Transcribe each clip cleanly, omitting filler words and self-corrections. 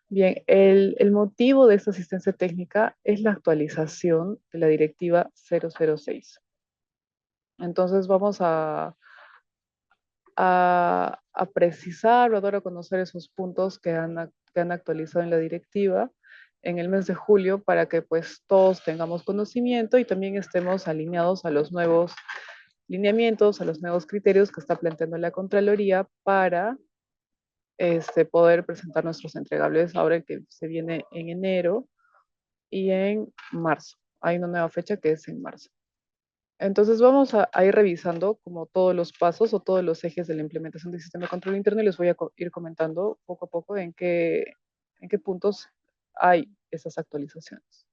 Bien, el motivo de esta asistencia técnica es la actualización de la directiva 006. Entonces vamos a precisar o a dar a conocer esos puntos que han actualizado en la directiva en el mes de julio para que pues todos tengamos conocimiento y también estemos alineados a los nuevos lineamientos, a los nuevos criterios que está planteando la Contraloría para poder presentar nuestros entregables ahora que se viene en enero y en marzo. Hay una nueva fecha que es en marzo. Entonces vamos a ir revisando como todos los pasos o todos los ejes de la implementación del sistema de control interno y les voy a ir comentando poco a poco en qué puntos hay esas actualizaciones.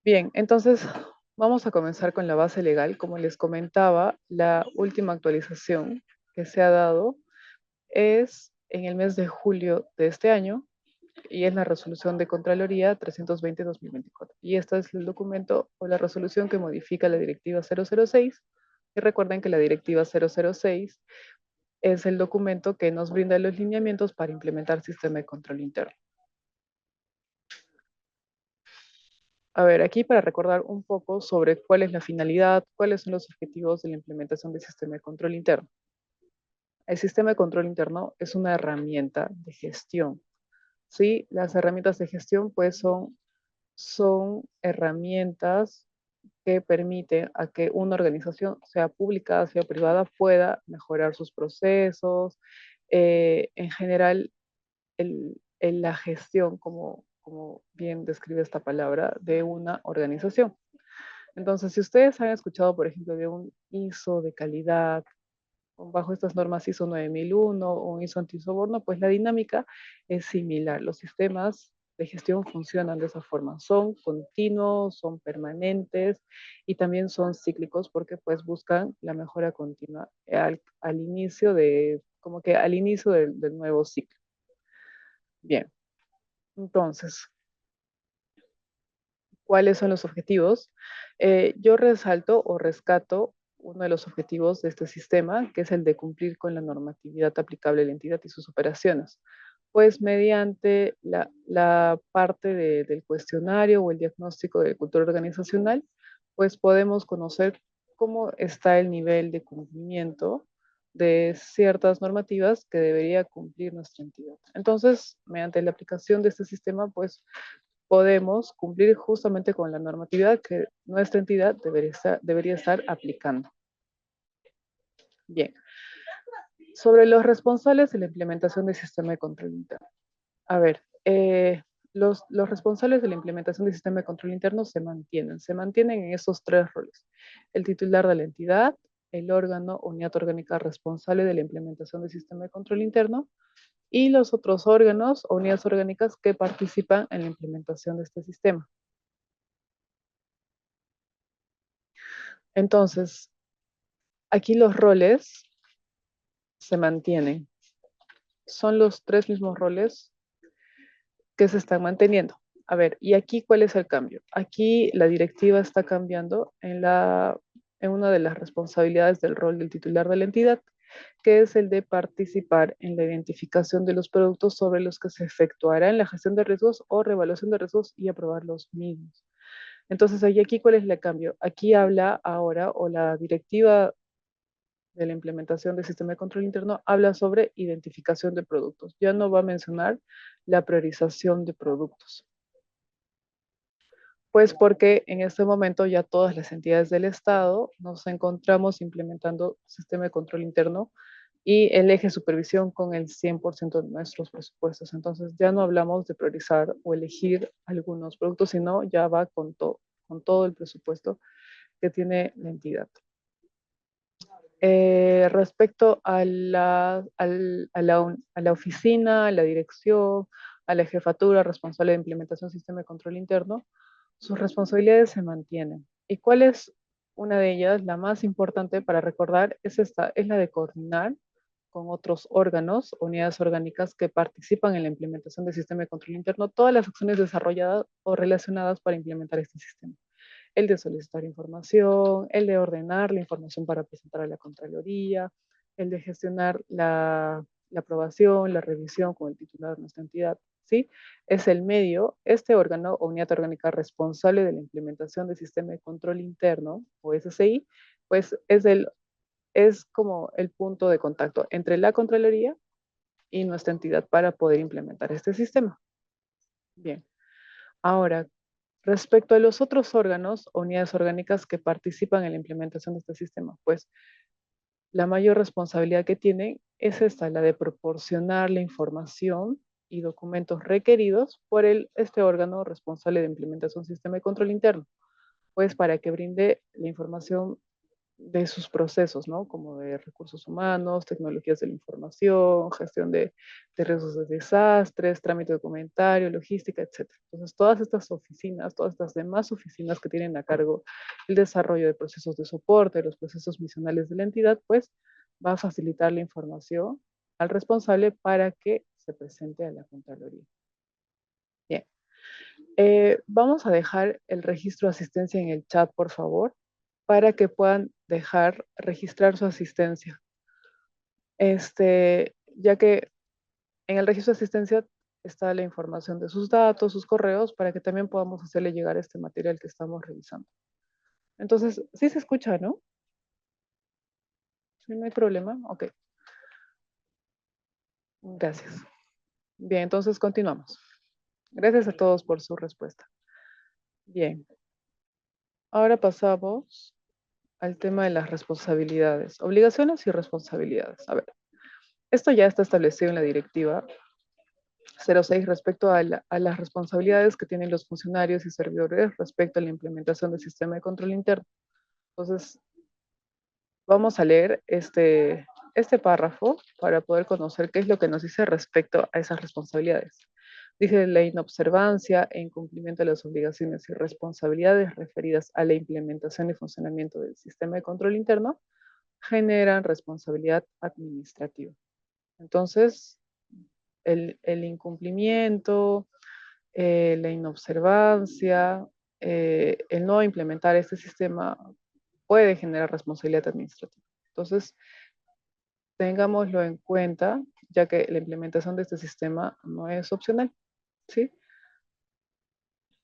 Bien, entonces vamos a comenzar con la base legal. Como les comentaba, la última actualización que se ha dado es en el mes de julio de este año y es la resolución de Contraloría 320-2024. Y este es el documento o la resolución que modifica la directiva 006. Y recuerden que la directiva 006 es el documento que nos brinda los lineamientos para implementar el sistema de control interno. A ver, aquí para recordar un poco sobre cuál es la finalidad, cuáles son los objetivos de la implementación del sistema de control interno. El sistema de control interno es una herramienta de gestión. ¿Sí? Las herramientas de gestión pues son herramientas que permiten a que una organización, sea pública, sea privada, pueda mejorar sus procesos. En general, la gestión, como bien describe esta palabra, de una organización. Entonces, si ustedes han escuchado, por ejemplo, de un ISO de calidad, bajo estas normas ISO 9001 o un ISO antisoborno, pues la dinámica es similar. Los sistemas de gestión funcionan de esa forma. Son continuos, son permanentes y también son cíclicos porque pues buscan la mejora continua al inicio como que al inicio del nuevo ciclo. Bien, entonces, ¿cuáles son los objetivos? Yo resalto o rescato uno de los objetivos de este sistema, que es el de cumplir con la normatividad aplicable a la entidad y sus operaciones. Pues mediante la parte del cuestionario o el diagnóstico de cultura organizacional, pues podemos conocer cómo está el nivel de cumplimiento de ciertas normativas que debería cumplir nuestra entidad. Entonces, mediante la aplicación de este sistema, pues podemos cumplir justamente con la normatividad que nuestra entidad debería estar aplicando. Bien, sobre los responsables de la implementación del sistema de control interno. A ver, los responsables de la implementación del sistema de control interno se mantienen en esos tres roles. El titular de la entidad, el órgano o unidad orgánica responsable de la implementación del sistema de control interno y los otros órganos o unidades orgánicas que participan en la implementación de este sistema. Entonces, aquí los roles se mantienen. Son los tres mismos roles que se están manteniendo. A ver, ¿y aquí cuál es el cambio? Aquí la directiva está cambiando en una de las responsabilidades del rol del titular de la entidad, que es el de participar en la identificación de los productos sobre los que se efectuará en la gestión de riesgos o revaluación de riesgos y aprobar los mismos. Entonces, ahí aquí, ¿cuál es el cambio? Aquí habla ahora, o la directiva de la implementación del sistema de control interno habla sobre identificación de productos. Ya no va a mencionar la priorización de productos. Pues porque en este momento ya todas las entidades del Estado nos encontramos implementando sistema de control interno y el eje de supervisión con el 100% de nuestros presupuestos. Entonces ya no hablamos de priorizar o elegir algunos productos, sino ya va con todo el presupuesto que tiene la entidad. Respecto a la oficina, a la dirección, a la jefatura responsable de implementación del sistema de control interno, sus responsabilidades se mantienen. ¿Y cuál es una de ellas? La más importante para recordar es la de coordinar con otros órganos, unidades orgánicas que participan en la implementación del sistema de control interno, todas las acciones desarrolladas o relacionadas para implementar este sistema. El de solicitar información, el de ordenar la información para presentar a la Contraloría, el de gestionar la aprobación, la revisión con el titular de nuestra entidad, ¿sí? Es el medio, este órgano o unidad orgánica responsable de la implementación del sistema de control interno, o SCI, pues es como el punto de contacto entre la Contraloría y nuestra entidad para poder implementar este sistema. Bien, ahora, respecto a los otros órganos o unidades orgánicas que participan en la implementación de este sistema, pues la mayor responsabilidad que tienen es esta, la de proporcionar la información y documentos requeridos por este órgano responsable de implementación del sistema de control interno, pues para que brinde la información de sus procesos, ¿no? Como de recursos humanos, tecnologías de la información, gestión de riesgos de desastres, trámite documentario, logística, etcétera. Entonces, todas estas oficinas, todas estas demás oficinas que tienen a cargo el desarrollo de procesos de soporte, los procesos misionales de la entidad, pues va a facilitar la información al responsable para que se presente a la Contraloría. Bien. Vamos a dejar el registro de asistencia en el chat, por favor, para que puedan dejar registrar su asistencia. Ya que en el registro de asistencia está la información de sus datos, sus correos, para que también podamos hacerle llegar este material que estamos revisando. Entonces, sí se escucha, ¿no? ¿Sí, no hay problema? Ok, gracias. Bien, entonces continuamos. Gracias a todos por su respuesta. Bien, ahora pasamos al tema de las responsabilidades, obligaciones y responsabilidades. A ver, esto ya está establecido en la directiva 06 respecto a las responsabilidades que tienen los funcionarios y servidores respecto a la implementación del sistema de control interno. Entonces, vamos a leer este párrafo para poder conocer qué es lo que nos dice respecto a esas responsabilidades. Dice la inobservancia e incumplimiento de las obligaciones y responsabilidades referidas a la implementación y funcionamiento del sistema de control interno generan responsabilidad administrativa. Entonces, el incumplimiento, la inobservancia, el no implementar este sistema puede generar responsabilidad administrativa. Entonces, tengámoslo en cuenta, ya que la implementación de este sistema no es opcional, ¿sí?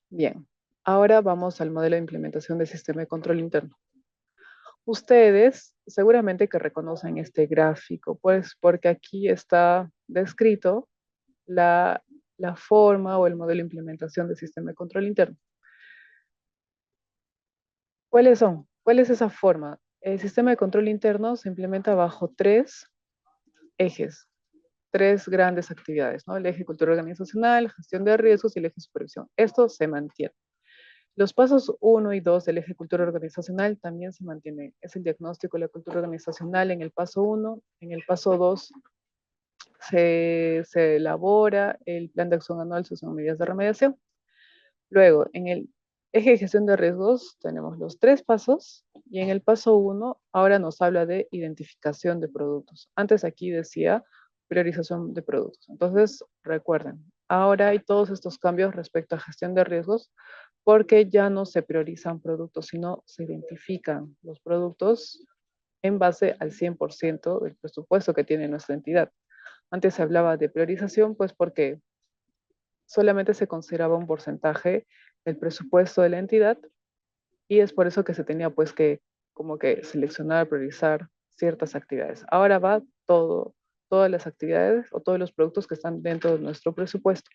Bien, ahora vamos al modelo de implementación del sistema de control interno. Ustedes seguramente que reconocen este gráfico, pues porque aquí está descrito la, la forma o el modelo de implementación del sistema de control interno. ¿Cuáles son? ¿Cuál es esa forma? El sistema de control interno se implementa bajo tres ejes, tres grandes actividades, ¿no? El eje cultura organizacional, gestión de riesgos y el eje supervisión. Esto se mantiene. Los pasos 1 y 2 del eje cultura organizacional también se mantienen. Es el diagnóstico de la cultura organizacional en el paso 1, en el paso 2 se elabora el plan de acción anual, sus medidas de remediación. Luego, en el eje de gestión de riesgos tenemos los tres pasos y en el paso 1 ahora nos habla de identificación de productos. Antes aquí decía priorización de productos. Entonces, recuerden, ahora hay todos estos cambios respecto a gestión de riesgos porque ya no se priorizan productos, sino se identifican los productos en base al 100% del presupuesto que tiene nuestra entidad. Antes se hablaba de priorización, pues porque solamente se consideraba un porcentaje del presupuesto de la entidad y es por eso que se tenía pues que como que seleccionar, priorizar ciertas actividades. Ahora va todas las actividades o todos los productos que están dentro de nuestro presupuesto.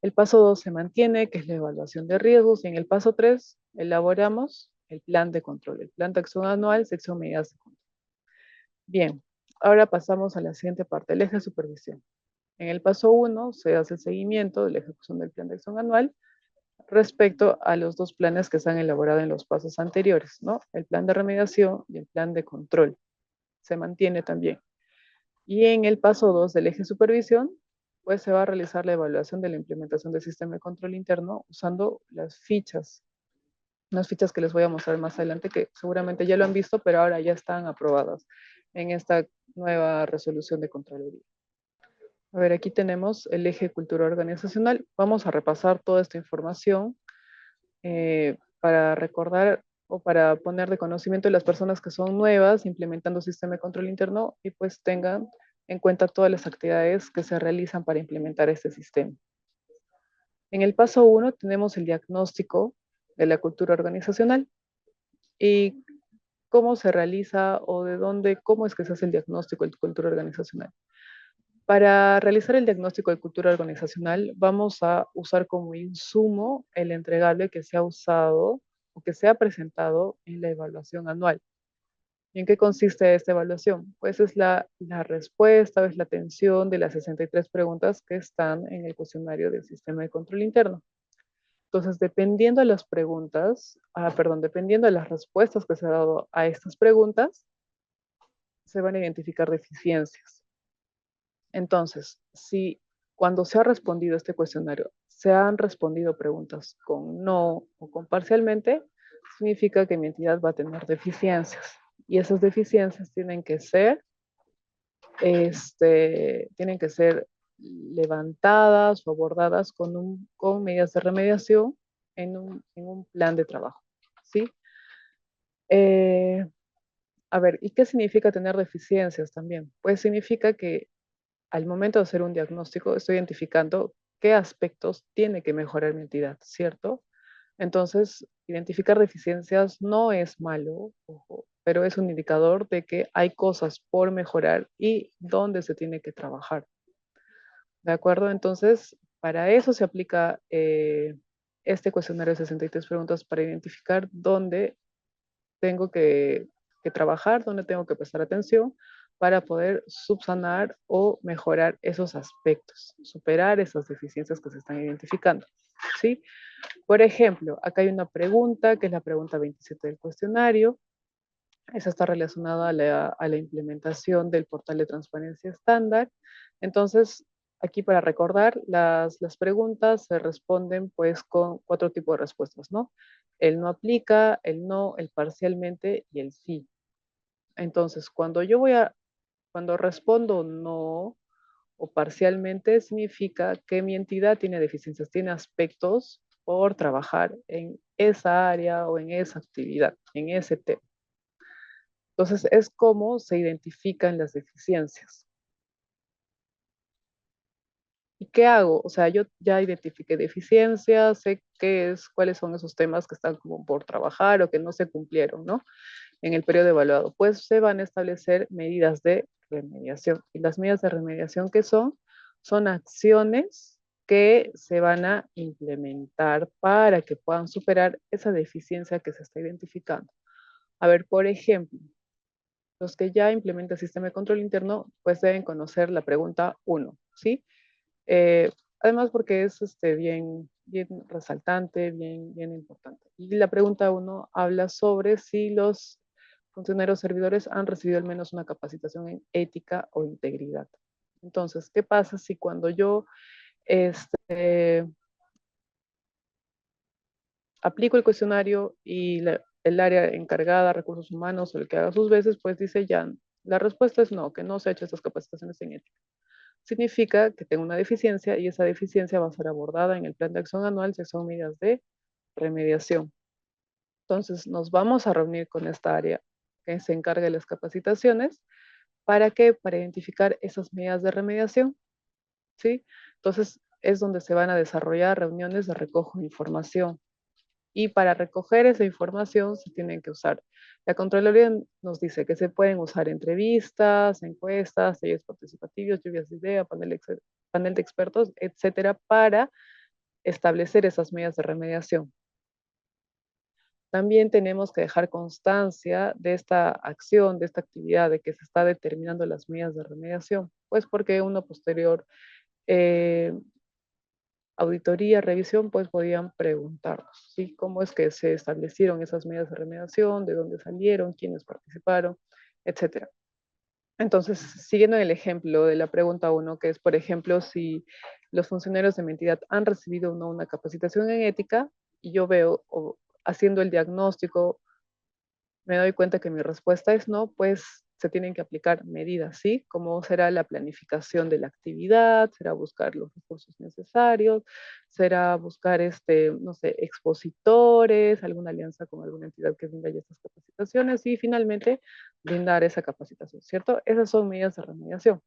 El paso 2 se mantiene, que es la evaluación de riesgos, y en el paso 3 elaboramos el plan de control, el plan de acción anual, sección medidas de control. Bien, ahora pasamos a la siguiente parte, el eje de supervisión. En el paso 1 se hace el seguimiento de la ejecución del plan de acción anual respecto a los dos planes que se han elaborado en los pasos anteriores, ¿no? El plan de remediación y el plan de control. Se mantiene también. Y en el paso 2 del eje de supervisión, pues se va a realizar la evaluación de la implementación del sistema de control interno usando las fichas, unas fichas que les voy a mostrar más adelante, que seguramente ya lo han visto, pero ahora ya están aprobadas en esta nueva resolución de Contraloría. A ver, aquí tenemos el eje cultura organizacional. Vamos a repasar toda esta información para recordar o para poner de conocimiento a las personas que son nuevas implementando sistema de control interno y pues tengan en cuenta todas las actividades que se realizan para implementar este sistema. En el paso 1 tenemos el diagnóstico de la cultura organizacional y cómo se realiza o de dónde, cómo es que se hace el diagnóstico de cultura organizacional. Para realizar el diagnóstico de cultura organizacional, vamos a usar como insumo el entregable que se ha usado o que se ha presentado en la evaluación anual. ¿Y en qué consiste esta evaluación? Pues es la respuesta, es la atención de las 63 preguntas que están en el cuestionario del sistema de control interno. Entonces, dependiendo de las preguntas, dependiendo de las respuestas que se han dado a estas preguntas, se van a identificar deficiencias. Entonces, si cuando se ha respondido este cuestionario, se han respondido preguntas con no o con parcialmente, significa que mi entidad va a tener deficiencias. Y esas deficiencias tienen que ser levantadas o abordadas con medidas de remediación en un plan de trabajo. ¿Sí? Eh, a ver, ¿y qué significa tener deficiencias también? Pues significa que al momento de hacer un diagnóstico, estoy identificando qué aspectos tiene que mejorar mi entidad, ¿cierto? Entonces, identificar deficiencias no es malo, ojo, pero es un indicador de que hay cosas por mejorar y dónde se tiene que trabajar. ¿De acuerdo? Entonces, para eso se aplica este cuestionario de 63 preguntas para identificar dónde tengo que trabajar, dónde tengo que prestar atención para poder subsanar o mejorar esos aspectos, superar esas deficiencias que se están identificando. ¿Sí? Por ejemplo, acá hay una pregunta, que es la pregunta 27 del cuestionario. Esa está relacionada a la implementación del portal de transparencia estándar. Entonces, aquí para recordar, las preguntas se responden pues con 4 tipos de respuestas, ¿no? El no aplica, el no, el parcialmente y el sí. Entonces, cuando respondo no o parcialmente, significa que mi entidad tiene deficiencias, tiene aspectos por trabajar en esa área o en esa actividad, en ese tema. Entonces, es cómo se identifican las deficiencias. ¿Y qué hago? O sea, yo ya identifiqué deficiencias, sé cuáles son esos temas que están como por trabajar o que no se cumplieron, ¿no? En el periodo evaluado. Pues se van a establecer medidas de remediación. Y las medidas de remediación que son acciones que se van a implementar para que puedan superar esa deficiencia que se está identificando. A ver, por ejemplo, los que ya implementan el sistema de control interno, pues deben conocer la pregunta 1, ¿sí? Además porque es bien resaltante, bien importante. Y la pregunta 1 habla sobre si los funcionarios servidores han recibido al menos una capacitación en ética o integridad. Entonces, ¿qué pasa si cuando yo este, aplico el cuestionario y el área encargada, recursos humanos o el que haga sus veces, pues dice ya, la respuesta es no, que no se ha hecho estas capacitaciones en ética? Significa que tengo una deficiencia y esa deficiencia va a ser abordada en el plan de acción anual si son medidas de remediación. Entonces, nos vamos a reunir con esta área que se encarga de las capacitaciones. ¿Para qué? Para identificar esas medidas de remediación, ¿sí? Entonces, es donde se van a desarrollar reuniones de recojo de información. Y para recoger esa información se tienen que usar. La Contraloría nos dice que se pueden usar entrevistas, encuestas, talleres participativos, lluvias de ideas, panel de expertos, etcétera, para establecer esas medidas de remediación. También tenemos que dejar constancia de esta acción, de esta actividad, de que se está determinando las medidas de remediación, pues porque una posterior eh, auditoría, revisión, pues podían preguntarnos, ¿sí? ¿Cómo es que se establecieron esas medidas de remediación? ¿De dónde salieron? ¿Quiénes participaron? Etcétera. Entonces, siguiendo el ejemplo de la pregunta 1, que es, por ejemplo, si los funcionarios de mi entidad han recibido o no una capacitación en ética, y yo veo, o haciendo el diagnóstico, me doy cuenta que mi respuesta es no, pues se tienen que aplicar medidas, ¿sí? Como será la planificación de la actividad, será buscar los recursos necesarios, será buscar, no sé, expositores, alguna alianza con alguna entidad que brinda ya estas capacitaciones y finalmente brindar esa capacitación, ¿cierto? Esas son medidas de remediación.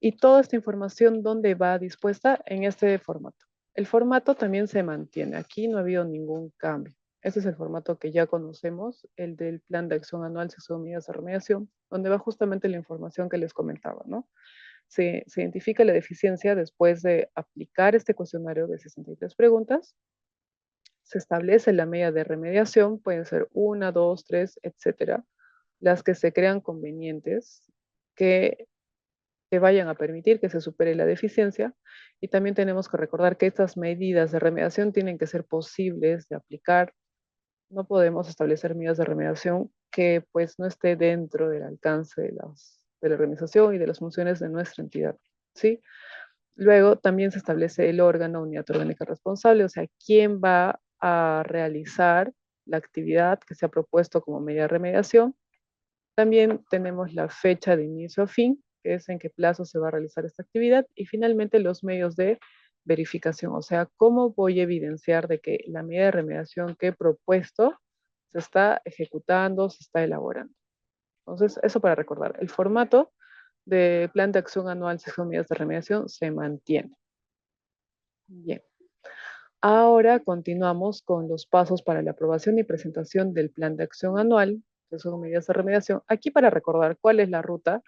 Y toda esta información, ¿dónde va dispuesta? En este formato. El formato también se mantiene. Aquí no ha habido ningún cambio. Este es el formato que ya conocemos, el del Plan de Acción Anual Sección Medidas de Remediación, donde va justamente la información que les comentaba, ¿no? Se identifica la deficiencia después de aplicar este cuestionario de 63 preguntas. Se establece la medida de remediación, pueden ser una, dos, tres, etcétera, las que se crean convenientes, que vayan a permitir que se supere la deficiencia. Y también tenemos que recordar que estas medidas de remediación tienen que ser posibles de aplicar. No podemos establecer medidas de remediación que pues no esté dentro del alcance de la organización y de las funciones de nuestra entidad, ¿sí? Luego también se establece el órgano, unidad orgánica responsable, o sea, quién va a realizar la actividad que se ha propuesto como medida de remediación. También tenemos la fecha de inicio a fin, que es en qué plazo se va a realizar esta actividad, y finalmente los medios de verificación, o sea, cómo voy a evidenciar de que la medida de remediación que he propuesto se está ejecutando, se está elaborando. Entonces, eso para recordar. El formato de plan de acción anual, sección medidas de remediación, se mantiene. Bien. Ahora continuamos con los pasos para la aprobación y presentación del plan de acción anual, sección medidas de remediación. Aquí para recordar cuál es la ruta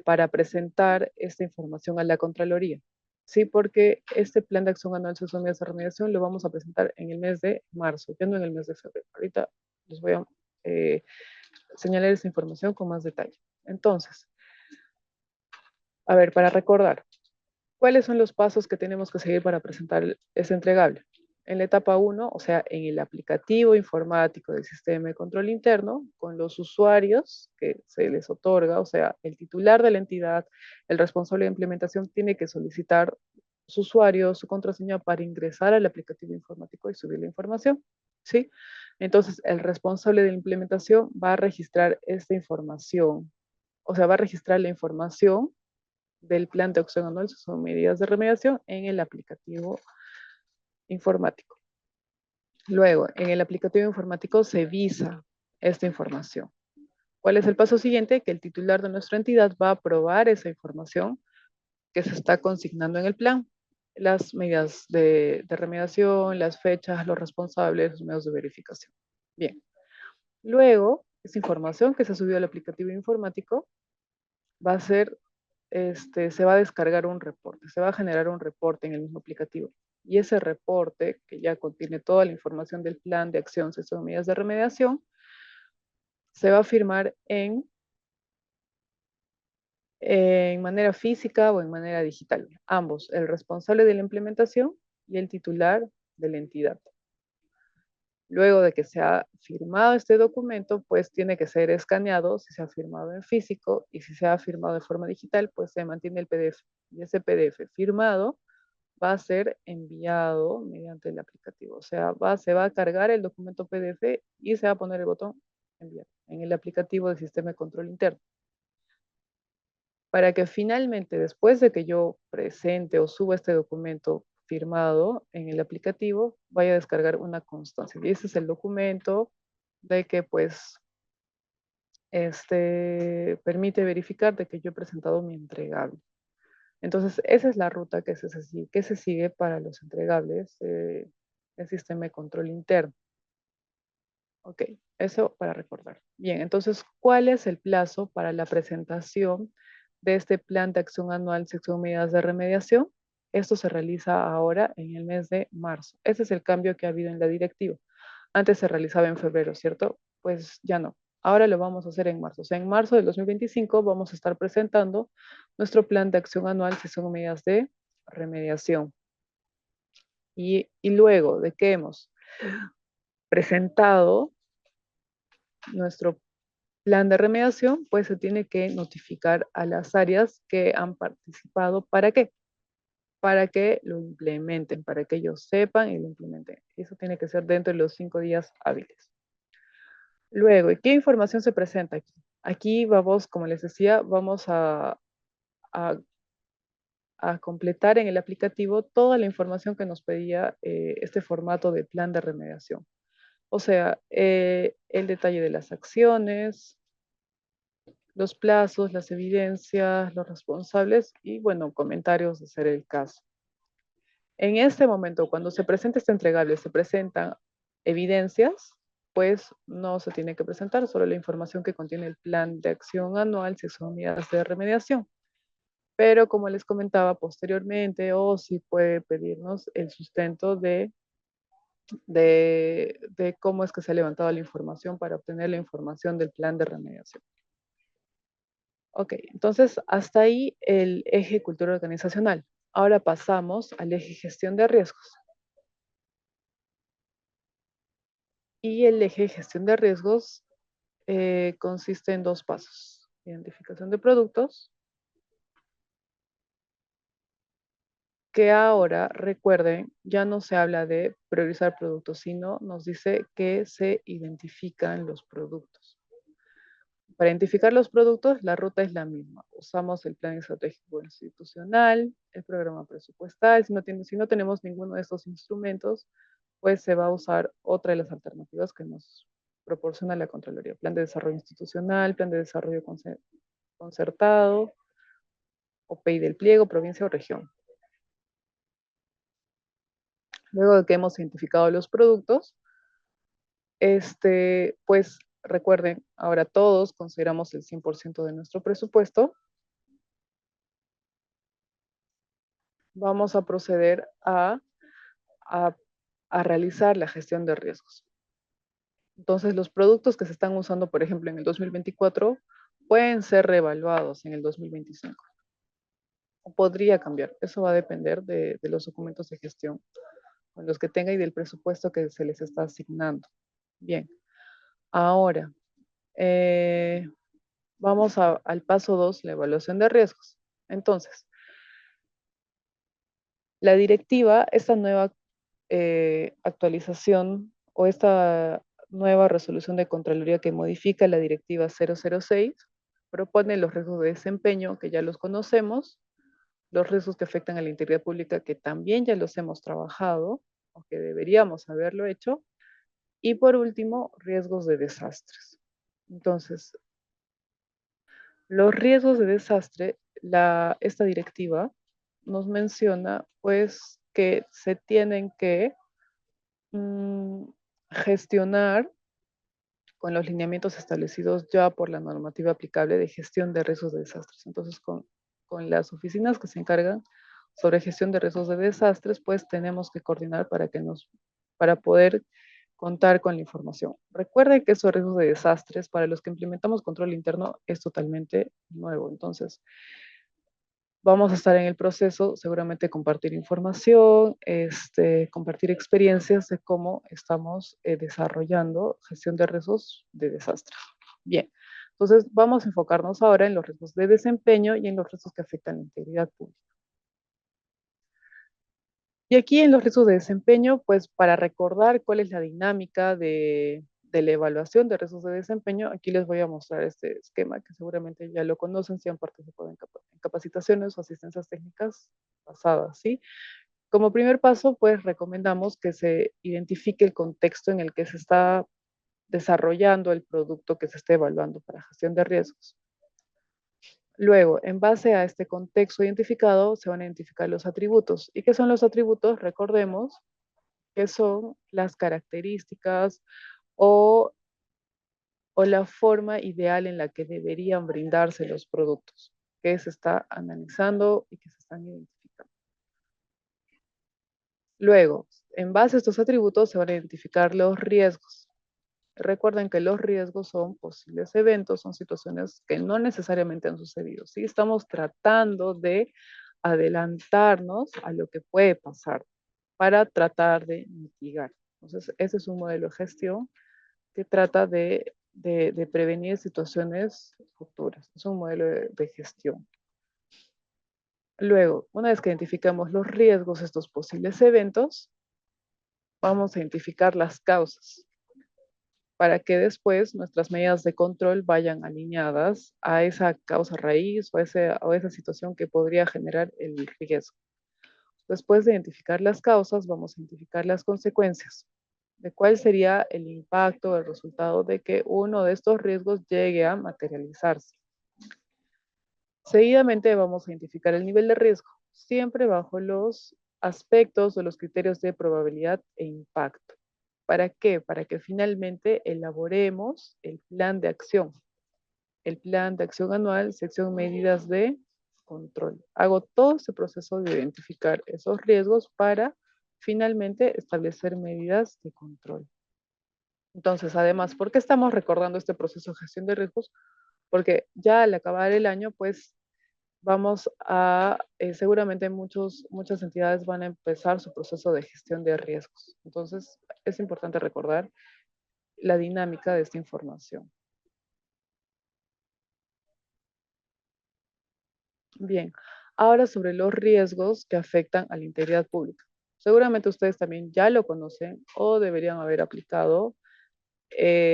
para presentar esta información a la Contraloría. Sí, porque este plan de acción anual sección medidas de remediación lo vamos a presentar en el mes de marzo, ya no en el mes de febrero. Ahorita les voy a señalar esa información con más detalle. Entonces, a ver, para recordar, ¿cuáles son los pasos que tenemos que seguir para presentar ese entregable? En la etapa 1, o sea, en el aplicativo informático del sistema de control interno, con los usuarios que se les otorga, o sea, el titular de la entidad, el responsable de implementación, tiene que solicitar su usuario, su contraseña para ingresar al aplicativo informático y subir la información, ¿sí? Entonces, el responsable de la implementación va a registrar esta información, o sea, va a registrar la información del plan de acción anual, son medidas de remediación en el aplicativo informático. Luego, en el aplicativo informático se visa esta información. ¿Cuál es el paso siguiente? Que el titular de nuestra entidad va a aprobar esa información que se está consignando en el plan. Las medidas de remediación, las fechas, los responsables, los medios de verificación. Bien. Luego, esa información que se subió al aplicativo informático va a ser se va a descargar un reporte, se va a generar un reporte en el mismo aplicativo. Y ese reporte, que ya contiene toda la información del plan de acción, sesión, medidas de remediación, se va a firmar en manera física o en manera digital. Ambos, el responsable de la implementación y el titular de la entidad. Luego de que se ha firmado este documento, pues tiene que ser escaneado si se ha firmado en físico y si se ha firmado de forma digital, pues se mantiene el PDF. Y ese PDF firmado va a ser enviado mediante el aplicativo. O sea, se va a cargar el documento PDF y se va a poner el botón enviar en el aplicativo del sistema de control interno. Para que finalmente, después de que yo presente o suba este documento firmado en el aplicativo, vaya a descargar una constancia. Y ese es el documento de que pues permite verificar de que yo he presentado mi entregable. Entonces, esa es la ruta que se sigue para los entregables del sistema de control interno. Ok, eso para recordar. Bien, entonces, ¿cuál es el plazo para la presentación de este plan de acción anual sección medidas de remediación? Esto se realiza ahora en el mes de marzo. Ese es el cambio que ha habido en la directiva. Antes se realizaba en febrero, ¿cierto? Pues ya no. Ahora lo vamos a hacer en marzo. O sea, en marzo del 2025 vamos a estar presentando nuestro plan de acción anual sección medidas de remediación. Y luego de que hemos presentado nuestro plan de remediación, pues se tiene que notificar a las áreas que han participado. ¿Para qué? Para que lo implementen, para que ellos sepan y lo implementen. Eso tiene que ser dentro de los 5 días hábiles. Luego, ¿y qué información se presenta aquí? Aquí vamos, como les decía, vamos a, a completar en el aplicativo toda la información que nos pedía este formato de plan de remediación. O sea, el detalle de las acciones, los plazos, las evidencias, los responsables y, bueno, comentarios de ser el caso. En este momento, cuando se presenta este entregable, se presentan evidencias, pues no se tiene que presentar solo la información que contiene el plan de acción anual si son medidas de remediación. Pero como les comentaba posteriormente, o si puede pedirnos el sustento de cómo es que se ha levantado la información para obtener la información del plan de remediación. Ok, entonces hasta ahí el eje cultura organizacional. Ahora pasamos al eje gestión de riesgos. Y el eje gestión de riesgos consiste en dos pasos. Identificación de productos, que ahora, recuerden, ya no se habla de priorizar productos, sino nos dice que se identifican los productos. Para identificar los productos, la ruta es la misma. Usamos el plan estratégico institucional, el programa presupuestal. Si no tenemos ninguno de estos instrumentos, pues se va a usar otra de las alternativas que nos proporciona la Contraloría. Plan de desarrollo institucional, plan de desarrollo concertado, o PEI del pliego, provincia o región. Luego de que hemos identificado los productos, pues recuerden, ahora todos consideramos el 100% de nuestro presupuesto. Vamos a proceder a, a realizar la gestión de riesgos. Entonces, los productos que se están usando, por ejemplo, en el 2024, pueden ser reevaluados en el 2025. O podría cambiar. Eso va a depender de los documentos de gestión con los que tenga y del presupuesto que se les está asignando. Bien, ahora vamos al paso 2, la evaluación de riesgos. Entonces, la directiva, esta nueva actualización o esta nueva resolución de Contraloría que modifica la directiva 006, propone los riesgos de desempeño, que ya los conocemos, los riesgos que afectan a la integridad pública, que también ya los hemos trabajado, o que deberíamos haberlo hecho, y por último, riesgos de desastres. Entonces, los riesgos de desastre, esta directiva nos menciona pues que se tienen que gestionar con los lineamientos establecidos ya por la normativa aplicable de gestión de riesgos de desastres. Entonces, con las oficinas que se encargan sobre gestión de riesgos de desastres, pues tenemos que coordinar para poder contar con la información. Recuerden que esos riesgos de desastres, para los que implementamos control interno, es totalmente nuevo. Entonces, vamos a estar en el proceso, seguramente compartir información, compartir experiencias de cómo estamos desarrollando gestión de riesgos de desastre. Bien, entonces vamos a enfocarnos ahora en los riesgos de desempeño y en los riesgos que afectan la integridad pública. Y aquí en los riesgos de desempeño, pues para recordar cuál es la dinámica de la evaluación de riesgos de desempeño, aquí les voy a mostrar este esquema que seguramente ya lo conocen si han participado en capacitaciones o asistencias técnicas pasadas, ¿sí? Como primer paso, pues recomendamos que se identifique el contexto en el que se está desarrollando el producto que se esté evaluando para gestión de riesgos. Luego, en base a este contexto identificado, se van a identificar los atributos. ¿Y qué son los atributos? Recordemos que son las características o, o la forma ideal en la que deberían brindarse los productos que se está analizando y que se están identificando. Luego, en base a estos atributos se van a identificar los riesgos. Recuerden que los riesgos son posibles eventos, son situaciones que no necesariamente han sucedido. Sí, estamos tratando de adelantarnos a lo que puede pasar para tratar de mitigar. Entonces, ese es un modelo de gestión que trata de prevenir situaciones futuras. Es un modelo de gestión. Luego, una vez que identificamos los riesgos, estos posibles eventos, vamos a identificar las causas para que después nuestras medidas de control vayan alineadas a esa causa raíz o a esa situación que podría generar el riesgo. Después de identificar las causas, vamos a identificar las consecuencias de cuál sería el impacto o el resultado de que uno de estos riesgos llegue a materializarse. Seguidamente vamos a identificar el nivel de riesgo, siempre bajo los aspectos o los criterios de probabilidad e impacto. ¿Para qué? Para que finalmente elaboremos el plan de acción. El plan de acción anual, sección medidas de control. Hago todo este proceso de identificar esos riesgos para finalmente establecer medidas de control. Entonces, además, ¿por qué estamos recordando este proceso de gestión de riesgos? Porque ya al acabar el año, pues vamos a, seguramente muchas entidades van a empezar su proceso de gestión de riesgos. Entonces, es importante recordar la dinámica de esta información. Bien, ahora sobre los riesgos que afectan a la integridad pública. Seguramente ustedes también ya lo conocen o deberían haber aplicado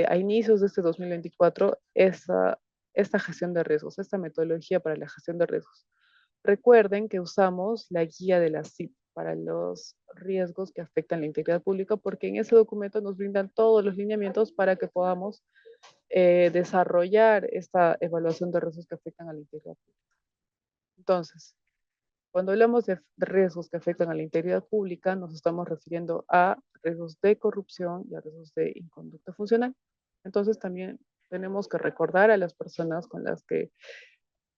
a inicios de este 2024 esta gestión de riesgos, esta metodología para la gestión de riesgos. Recuerden que usamos la guía de la CIP para los riesgos que afectan la integridad pública, porque en ese documento nos brindan todos los lineamientos para que podamos desarrollar esta evaluación de riesgos que afectan a la integridad pública. Entonces, cuando hablamos de riesgos que afectan a la integridad pública, nos estamos refiriendo a riesgos de corrupción y a riesgos de inconducta funcional. Entonces, también tenemos que recordar a las personas con las que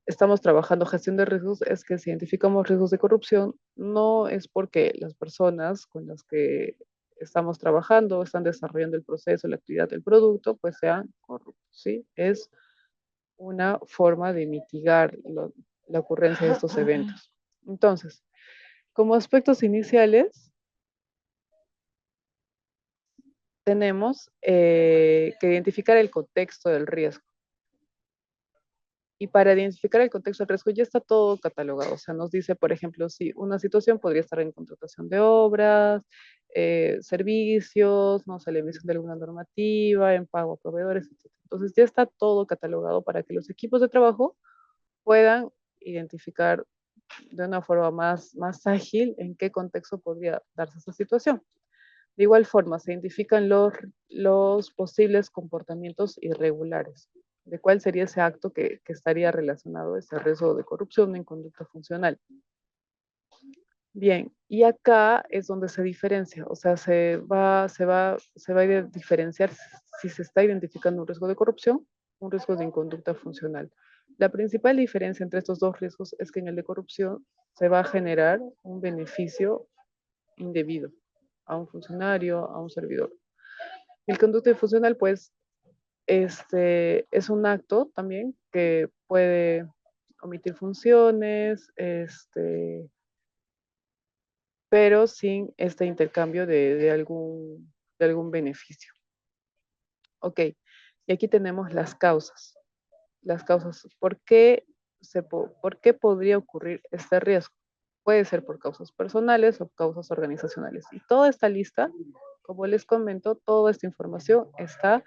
estamos trabajando gestión de riesgos es que si identificamos riesgos de corrupción, no es porque las personas con las que estamos trabajando, están desarrollando el proceso, la actividad del producto, pues sean corruptos, ¿sí? Es una forma de mitigar la ocurrencia de estos eventos. Entonces, como aspectos iniciales, tenemos que identificar el contexto del riesgo. Y para identificar el contexto del riesgo ya está todo catalogado. O sea, nos dice, por ejemplo, si una situación podría estar en contratación de obras, servicios, no sé, la emisión de alguna normativa, en pago a proveedores, etc. Entonces ya está todo catalogado para que los equipos de trabajo puedan identificar de una forma más ágil en qué contexto podría darse esa situación. De igual forma, se identifican los posibles comportamientos irregulares, de cuál sería ese acto que estaría relacionado a ese riesgo de corrupción en conducta funcional. Bien, y acá es donde se diferencia, o sea, se va a diferenciar si se está identificando un riesgo de corrupción, un riesgo de inconducta funcional. La principal diferencia entre estos dos riesgos es que en el de corrupción se va a generar un beneficio indebido a un funcionario, a un servidor. El conducta funcional, pues, es un acto también que puede omitir funciones, pero sin este intercambio de algún beneficio. Ok, y aquí tenemos las causas. Las causas, ¿por qué podría ocurrir este riesgo? Puede ser por causas personales o causas organizacionales. Y toda esta lista, como les comento, toda esta información está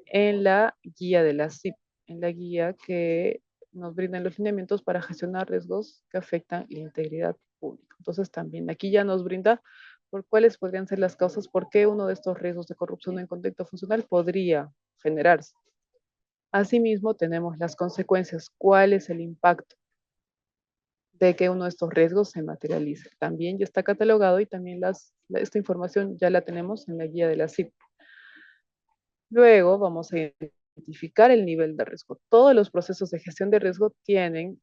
en la guía de la CIP, en la guía que nos brindan los lineamientos para gestionar riesgos que afectan la integridad pública. Entonces también aquí ya nos brinda por cuáles podrían ser las causas, por qué uno de estos riesgos de corrupción en contexto funcional podría generarse. Asimismo, tenemos las consecuencias, cuál es el impacto de que uno de estos riesgos se materialice. También ya está catalogado y también esta información ya la tenemos en la guía de la CIP. Luego vamos a identificar el nivel de riesgo. Todos los procesos de gestión de riesgo tienen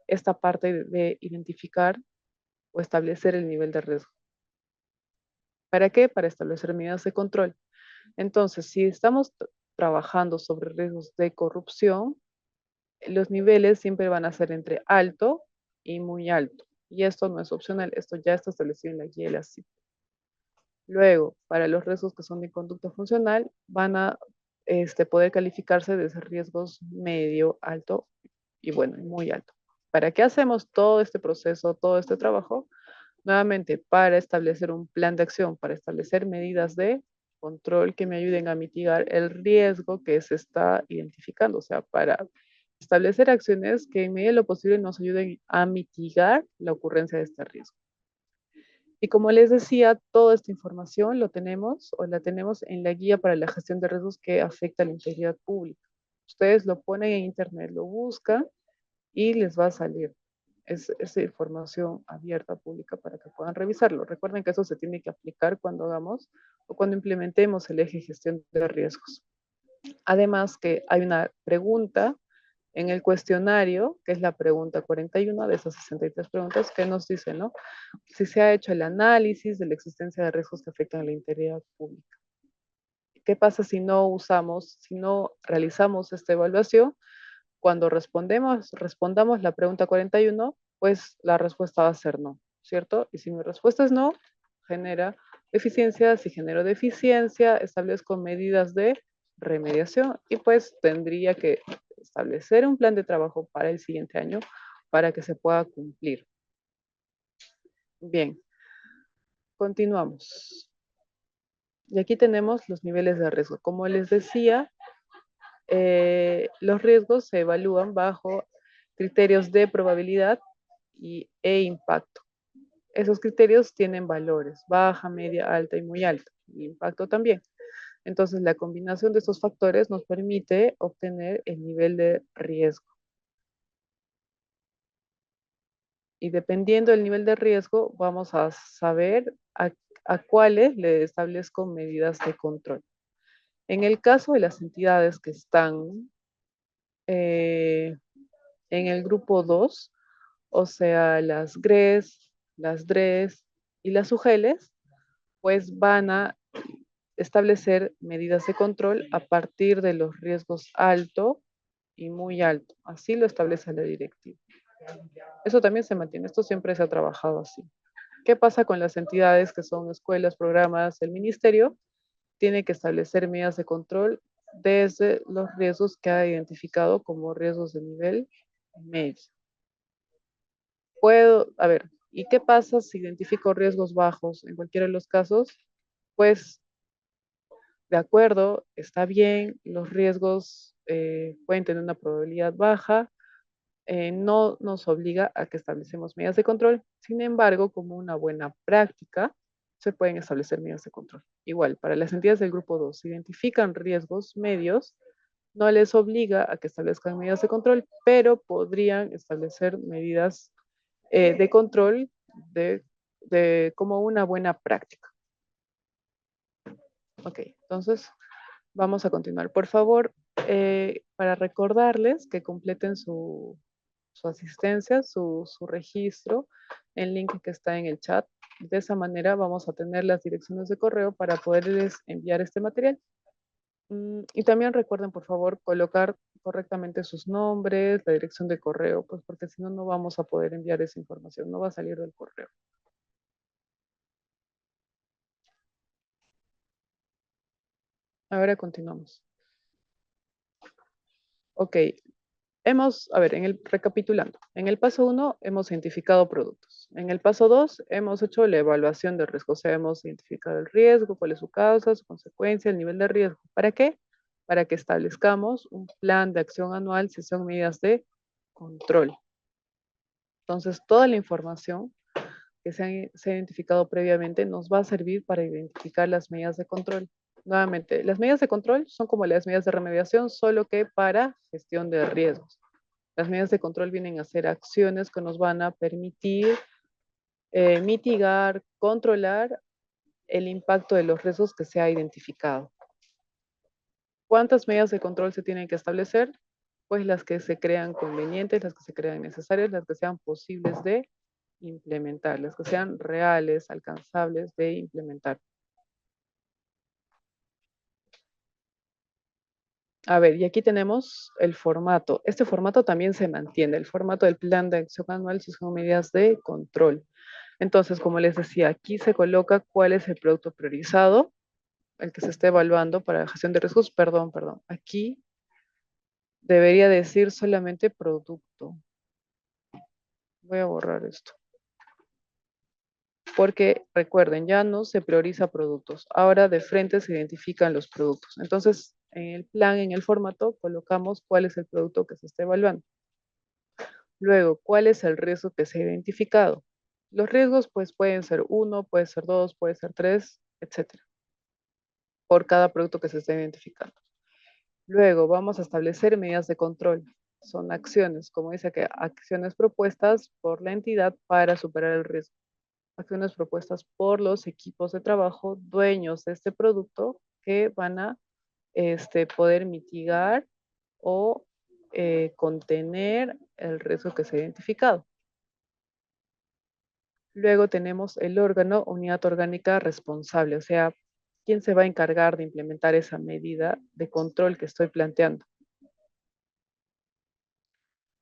esta parte de identificar o establecer el nivel de riesgo. ¿Para qué? Para establecer medidas de control. Entonces, si estamos trabajando sobre riesgos de corrupción, los niveles siempre van a ser entre alto y muy alto. Y esto no es opcional, esto ya está establecido en la guía de la CIP. Luego, para los riesgos que son de conducta funcional, van a poder calificarse de riesgos medio, alto y bueno, muy alto. ¿Para qué hacemos todo este proceso, todo este trabajo? Nuevamente, para establecer un plan de acción, para establecer medidas de control que me ayuden a mitigar el riesgo que se está identificando, o sea, para establecer acciones que en medida de lo posible nos ayuden a mitigar la ocurrencia de este riesgo. Y como les decía, toda esta información lo tenemos o la tenemos en la guía para la gestión de riesgos que afecta a la integridad pública. Ustedes lo ponen en internet, lo buscan y les va a salir. Es información abierta, pública, para que puedan revisarlo. Recuerden que eso se tiene que aplicar cuando hagamos o cuando implementemos el eje gestión de riesgos. Además que hay una pregunta en el cuestionario, que es la pregunta 41 de esas 63 preguntas, que nos dice, ¿no? Si se ha hecho el análisis de la existencia de riesgos que afectan a la integridad pública. ¿Qué pasa si no usamos, si no realizamos esta evaluación? Cuando respondamos la pregunta 41, pues la respuesta va a ser no, ¿cierto? Y si mi respuesta es no, genera deficiencia. Si genero deficiencia, establezco medidas de remediación y pues tendría que establecer un plan de trabajo para el siguiente año para que se pueda cumplir. Bien, continuamos. Y aquí tenemos los niveles de riesgo. Como les decía, los riesgos se evalúan bajo criterios de probabilidad e impacto. Esos criterios tienen valores, baja, media, alta y muy alta. Y impacto también. Entonces, la combinación de estos factores nos permite obtener el nivel de riesgo. Y dependiendo del nivel de riesgo, vamos a saber a cuáles le establezco medidas de control. En el caso de las entidades que están en el grupo 2, o sea, las GRES, las DRES y las UGELES, pues van a establecer medidas de control a partir de los riesgos alto y muy alto. Así lo establece la directiva. Eso también se mantiene, esto siempre se ha trabajado así. ¿Qué pasa con las entidades que son escuelas, programas, el ministerio? Tiene que establecer medidas de control desde los riesgos que ha identificado como riesgos de nivel medio. A ver, ¿y qué pasa si identifico riesgos bajos? En cualquiera de los casos, pues, de acuerdo, está bien, los riesgos pueden tener una probabilidad baja, no nos obliga a que establecemos medidas de control. Sin embargo, como una buena práctica, se pueden establecer medidas de control. Igual, para las entidades del grupo 2, si identifican riesgos medios, no les obliga a que establezcan medidas de control, pero podrían establecer medidas de control como una buena práctica. Ok, entonces vamos a continuar. Por favor, para recordarles que completen su asistencia, su registro, el link que está en el chat. De esa manera vamos a tener las direcciones de correo para poderles enviar este material. Y también recuerden, por favor, colocar correctamente sus nombres, la dirección de correo, pues porque si no, no vamos a poder enviar esa información, no va a salir del correo. Ahora continuamos. Ok, recapitulando, en el paso 1 hemos identificado productos. En el paso 2 hemos hecho la evaluación de riesgo, o sea, hemos identificado el riesgo, cuál es su causa, su consecuencia, el nivel de riesgo. ¿Para qué? Para que establezcamos un plan de acción anual si son medidas de control. Entonces, toda la información que se ha identificado previamente nos va a servir para identificar las medidas de control. Nuevamente, las medidas de control son como las medidas de remediación, solo que para gestión de riesgos. Las medidas de control vienen a ser acciones que nos van a permitir mitigar, controlar el impacto de los riesgos que se ha identificado. ¿Cuántas medidas de control se tienen que establecer? Pues las que se crean convenientes, las que se crean necesarias, las que sean posibles de implementar, las que sean reales, alcanzables de implementar. A ver, y aquí tenemos el formato. Este formato también se mantiene, el formato del plan de acción anual si son medidas de control. Entonces, como les decía, aquí se coloca cuál es el producto priorizado, el que se está evaluando para la gestión de riesgos. Perdón. Aquí debería decir solamente producto. Voy a borrar esto. Porque recuerden, ya no se prioriza productos. Ahora de frente se identifican los productos. Entonces, en el plan, en el formato, colocamos cuál es el producto que se está evaluando. Luego, ¿cuál es el riesgo que se ha identificado? Los riesgos pues pueden ser 1, puede ser 2, puede ser 3, etcétera, por cada producto que se esté identificando. Luego vamos a establecer medidas de control. Son acciones, como dice que acciones propuestas por la entidad para superar el riesgo. Acciones propuestas por los equipos de trabajo dueños de este producto que van a poder mitigar o contener el riesgo que se ha identificado. Luego tenemos el órgano, unidad orgánica responsable, o sea, quién se va a encargar de implementar esa medida de control que estoy planteando.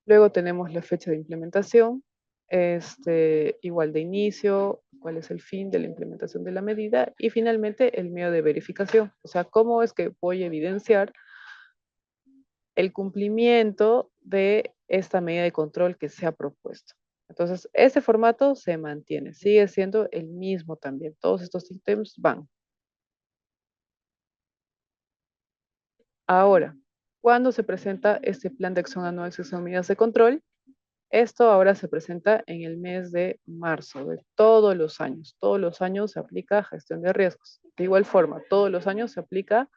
Luego tenemos la fecha de implementación, igual de inicio, cuál es el fin de la implementación de la medida y finalmente el medio de verificación, o sea, cómo es que voy a evidenciar el cumplimiento de esta medida de control que se ha propuesto. Entonces, ese formato se mantiene, sigue siendo el mismo también. Todos estos ítems van. Ahora, ¿cuándo se presenta este plan de acción anual de medidas de control? Esto ahora se presenta en el mes de marzo de todos los años. Todos los años se aplica gestión de riesgos. De igual forma, todos los años se aplica,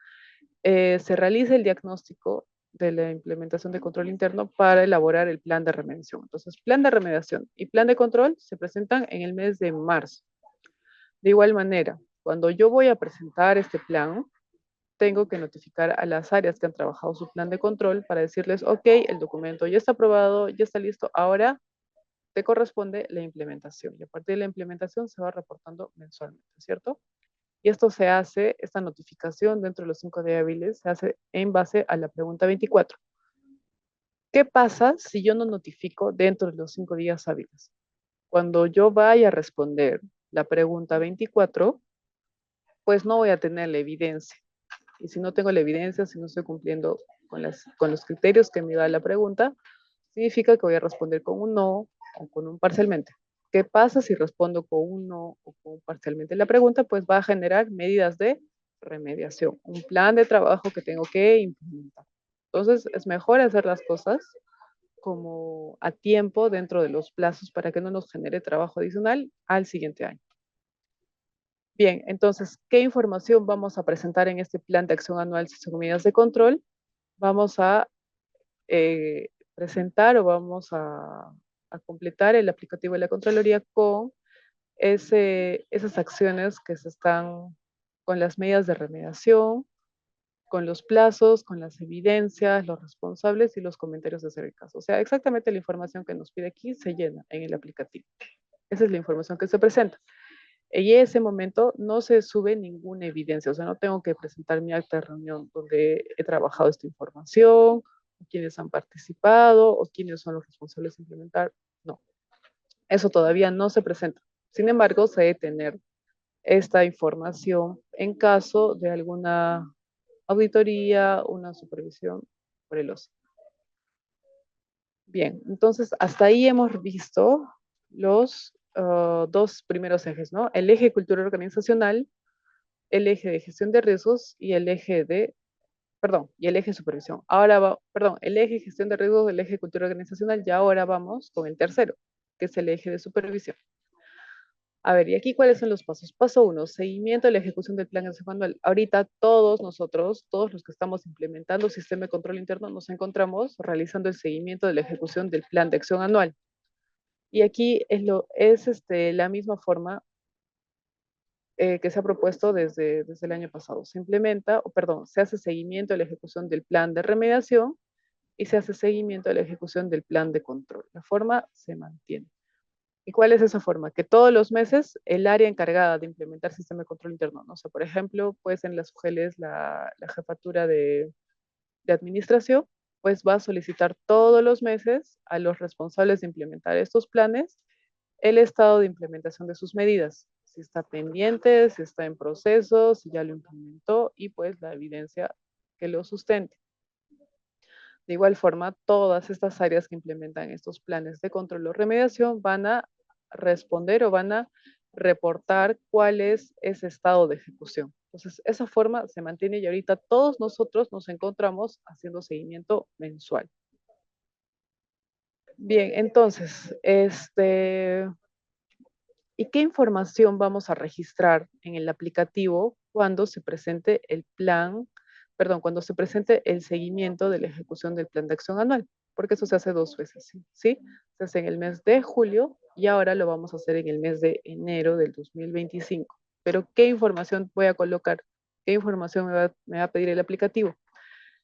se realiza el diagnóstico de la implementación de control interno para elaborar el plan de remediación. Entonces, plan de remediación y plan de control se presentan en el mes de marzo. De igual manera, cuando yo voy a presentar este plan, tengo que notificar a las áreas que han trabajado su plan de control para decirles, ok, el documento ya está aprobado, ya está listo, ahora te corresponde la implementación. Y a partir de la implementación se va reportando mensualmente, ¿cierto? Y esto se hace, esta notificación dentro de los 5 días hábiles, se hace en base a la pregunta 24. ¿Qué pasa si yo no notifico dentro de los 5 días hábiles? Cuando yo vaya a responder la pregunta 24, pues no voy a tener la evidencia. Y si no tengo la evidencia, si no estoy cumpliendo con los criterios que me da la pregunta, significa que voy a responder con un no o con un parcialmente. ¿Qué pasa si respondo con un no o con un parcialmente la pregunta? Pues va a generar medidas de remediación, un plan de trabajo que tengo que implementar. Entonces, es mejor hacer las cosas como a tiempo dentro de los plazos para que no nos genere trabajo adicional al siguiente año. Bien, entonces, ¿qué información vamos a presentar en este plan de acción anual de medidas de control? Vamos a presentar o vamos a completar el aplicativo de la Contraloría con esas acciones que se están, con las medidas de remediación, con los plazos, con las evidencias, los responsables y los comentarios de ese caso. O sea, exactamente la información que nos pide aquí se llena en el aplicativo. Esa es la información que se presenta. Y en ese momento no se sube ninguna evidencia, o sea, no tengo que presentar mi acta de reunión donde he trabajado esta información, o quiénes han participado, o quiénes son los responsables de implementar. No, eso todavía no se presenta. Sin embargo, se debe tener esta información en caso de alguna auditoría, una supervisión por el OSI. Bien, entonces hasta ahí hemos visto los dos primeros ejes, ¿no? El eje cultura organizacional, el eje de gestión de riesgos y el eje de, perdón, y el eje de supervisión. Ahora va, perdón, el eje de gestión de riesgos, el eje de cultura organizacional, y ahora vamos con el tercero, que es el eje de supervisión. A ver, y aquí cuáles son los pasos. Paso 1, seguimiento de la ejecución del plan de acción anual. Ahorita todos nosotros, todos los que estamos implementando el sistema de control interno, nos encontramos realizando el seguimiento de la ejecución del plan de acción anual. Y aquí es la misma forma que se ha propuesto desde el año pasado. Se implementa, o perdón, se hace seguimiento de la ejecución del plan de remediación y se hace seguimiento de la ejecución del plan de control. La forma se mantiene. ¿Y cuál es esa forma? Que todos los meses el área encargada de implementar sistema de control interno, ¿no? O sea, por ejemplo, pues en las UGLs la jefatura de administración, pues va a solicitar todos los meses a los responsables de implementar estos planes el estado de implementación de sus medidas, si está pendiente, si está en proceso, si ya lo implementó y pues la evidencia que lo sustente. De igual forma, todas estas áreas que implementan estos planes de control o remediación van a responder o van a reportar cuál es ese estado de ejecución. Entonces, esa forma se mantiene y ahorita todos nosotros nos encontramos haciendo seguimiento mensual. Bien, entonces, ¿y qué información vamos a registrar en el aplicativo cuando se presente el plan, perdón, cuando se presente el seguimiento de la ejecución del plan de acción anual? porque eso se hace 2 veces, ¿sí? ¿Sí? Se hace en el mes de julio y ahora lo vamos a hacer en el mes de enero del 2025. Pero, ¿qué información voy a colocar? ¿Qué información me va a pedir el aplicativo?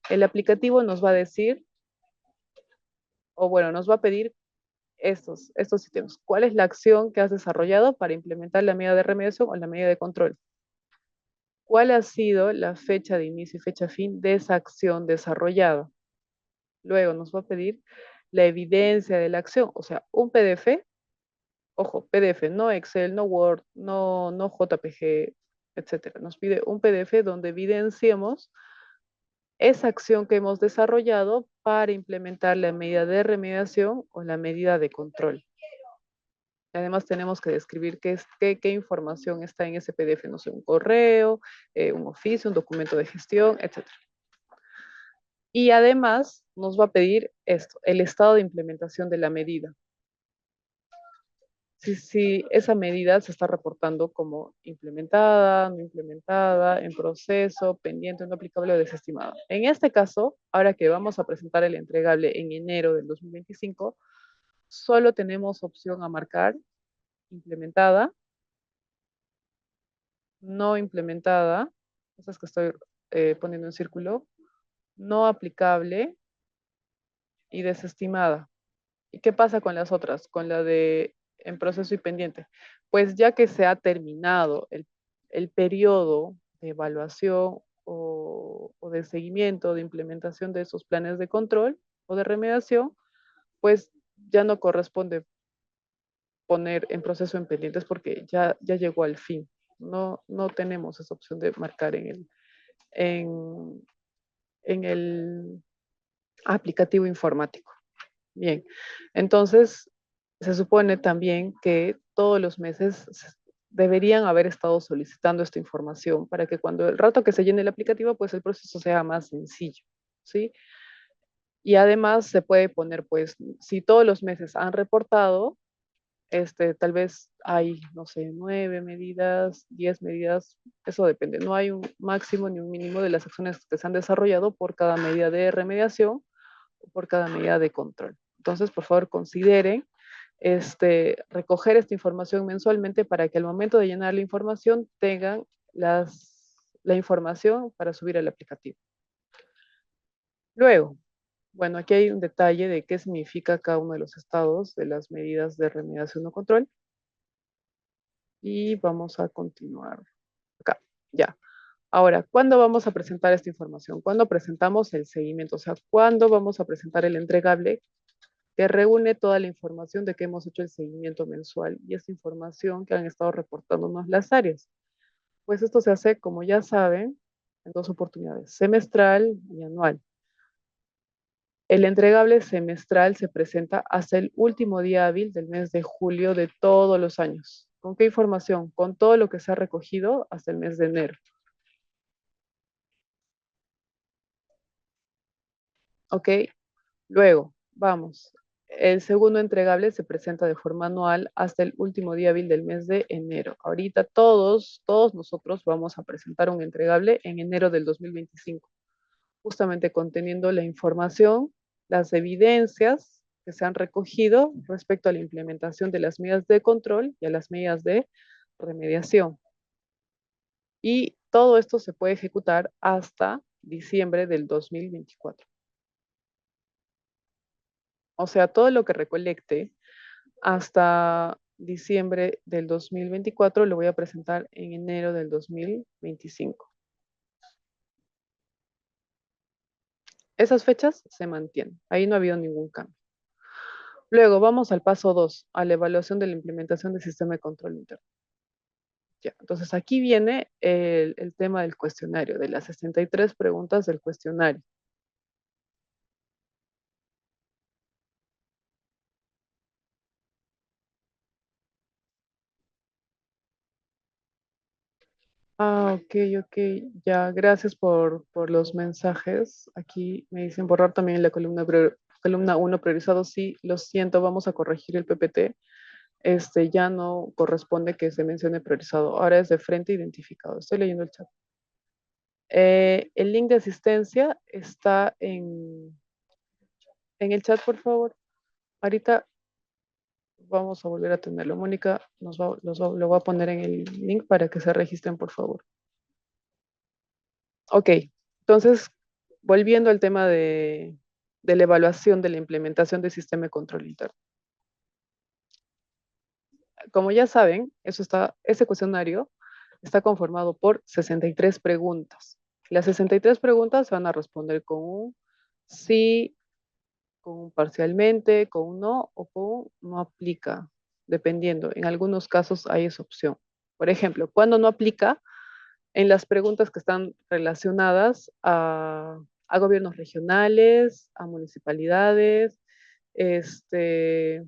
El aplicativo nos va a decir, o bueno, nos va a pedir estos ítems. ¿Cuál es la acción que has desarrollado para implementar la medida de remediación o la medida de control? ¿Cuál ha sido la fecha de inicio y fecha fin de esa acción desarrollada? Luego nos va a pedir la evidencia de la acción, o sea, un PDF, ojo, PDF, no Excel, no Word, no JPG, etcétera. Nos pide un PDF donde evidenciemos esa acción que hemos desarrollado para implementar la medida de remediación o la medida de control. Además, tenemos que describir qué información está en ese PDF, no sé, un correo, un oficio, un documento de gestión, etc. Y además nos va a pedir esto, el estado de implementación de la medida. Si esa medida se está reportando como implementada, no implementada, en proceso, pendiente, no aplicable o desestimada. En este caso, ahora que vamos a presentar el entregable en enero del 2025, solo tenemos opción a marcar implementada, no implementada, esas que estoy poniendo en círculo, no aplicable y desestimada. ¿Y qué pasa con las otras? Con la de en proceso y pendiente. Pues ya que se ha terminado el periodo de evaluación o de seguimiento, de implementación de esos planes de control o de remediación, pues ya no corresponde poner en proceso en pendientes porque ya llegó al fin. No tenemos esa opción de marcar en, en el aplicativo informático. Bien, entonces se supone también que todos los meses deberían haber estado solicitando esta información para que cuando el rato que se llene el aplicativo, pues el proceso sea más sencillo, ¿sí? Y además se puede poner, pues, si todos los meses han reportado, tal vez hay, no sé, 9 medidas, 10 medidas, eso depende. No hay un máximo ni un mínimo de las acciones que se han desarrollado por cada medida de remediación o por cada medida de control. Entonces, por favor, consideren recoger esta información mensualmente para que al momento de llenar la información tengan la información para subir al aplicativo. Luego, bueno, aquí hay un detalle de qué significa cada uno de los estados de las medidas de remediación o control. Y vamos a continuar acá, ya. Ahora, ¿cuándo vamos a presentar esta información? ¿Cuándo presentamos el seguimiento? O sea, ¿cuándo vamos a presentar el entregable que reúne toda la información de que hemos hecho el seguimiento mensual y esta información que han estado reportándonos las áreas? Pues esto se hace, como ya saben, en 2 oportunidades, semestral y anual. El entregable semestral se presenta hasta el último día hábil del mes de julio de todos los años. ¿Con qué información? Con todo lo que se ha recogido hasta el mes de enero. ¿Ok? Luego, vamos. El segundo entregable se presenta de forma anual hasta el último día hábil del mes de enero. Ahorita todos nosotros vamos a presentar un entregable en enero del 2025, justamente conteniendo la información, las evidencias que se han recogido respecto a la implementación de las medidas de control y a las medidas de remediación. Y todo esto se puede ejecutar hasta diciembre del 2024. O sea, todo lo que recolecte hasta diciembre del 2024 lo voy a presentar en enero del 2025. Esas fechas se mantienen. Ahí no ha habido ningún cambio. Luego vamos al paso 2, a la evaluación de la implementación del sistema de control interno. Ya, entonces aquí viene el tema del cuestionario, de las 63 preguntas del cuestionario. Ah, ok, ok, ya, gracias por los mensajes. Aquí me dicen borrar también la columna 1 priorizado. Sí, lo siento, vamos a corregir el PPT. Ya no corresponde que se mencione priorizado. Ahora es de frente identificado. Estoy leyendo el chat. El link de asistencia está en el chat, por favor. Ahorita vamos a volver a tenerlo. Mónica lo va a poner en el link para que se registren, por favor. Ok, entonces, volviendo al tema de la evaluación de la implementación del sistema de control interno. Como ya saben, ese cuestionario está conformado por 63 preguntas. Las 63 preguntas se van a responder con un sí, con un parcialmente, con un no o con un no aplica, dependiendo. En algunos casos hay esa opción. Por ejemplo, cuando no aplica, en las preguntas que están relacionadas a gobiernos regionales, a municipalidades, este,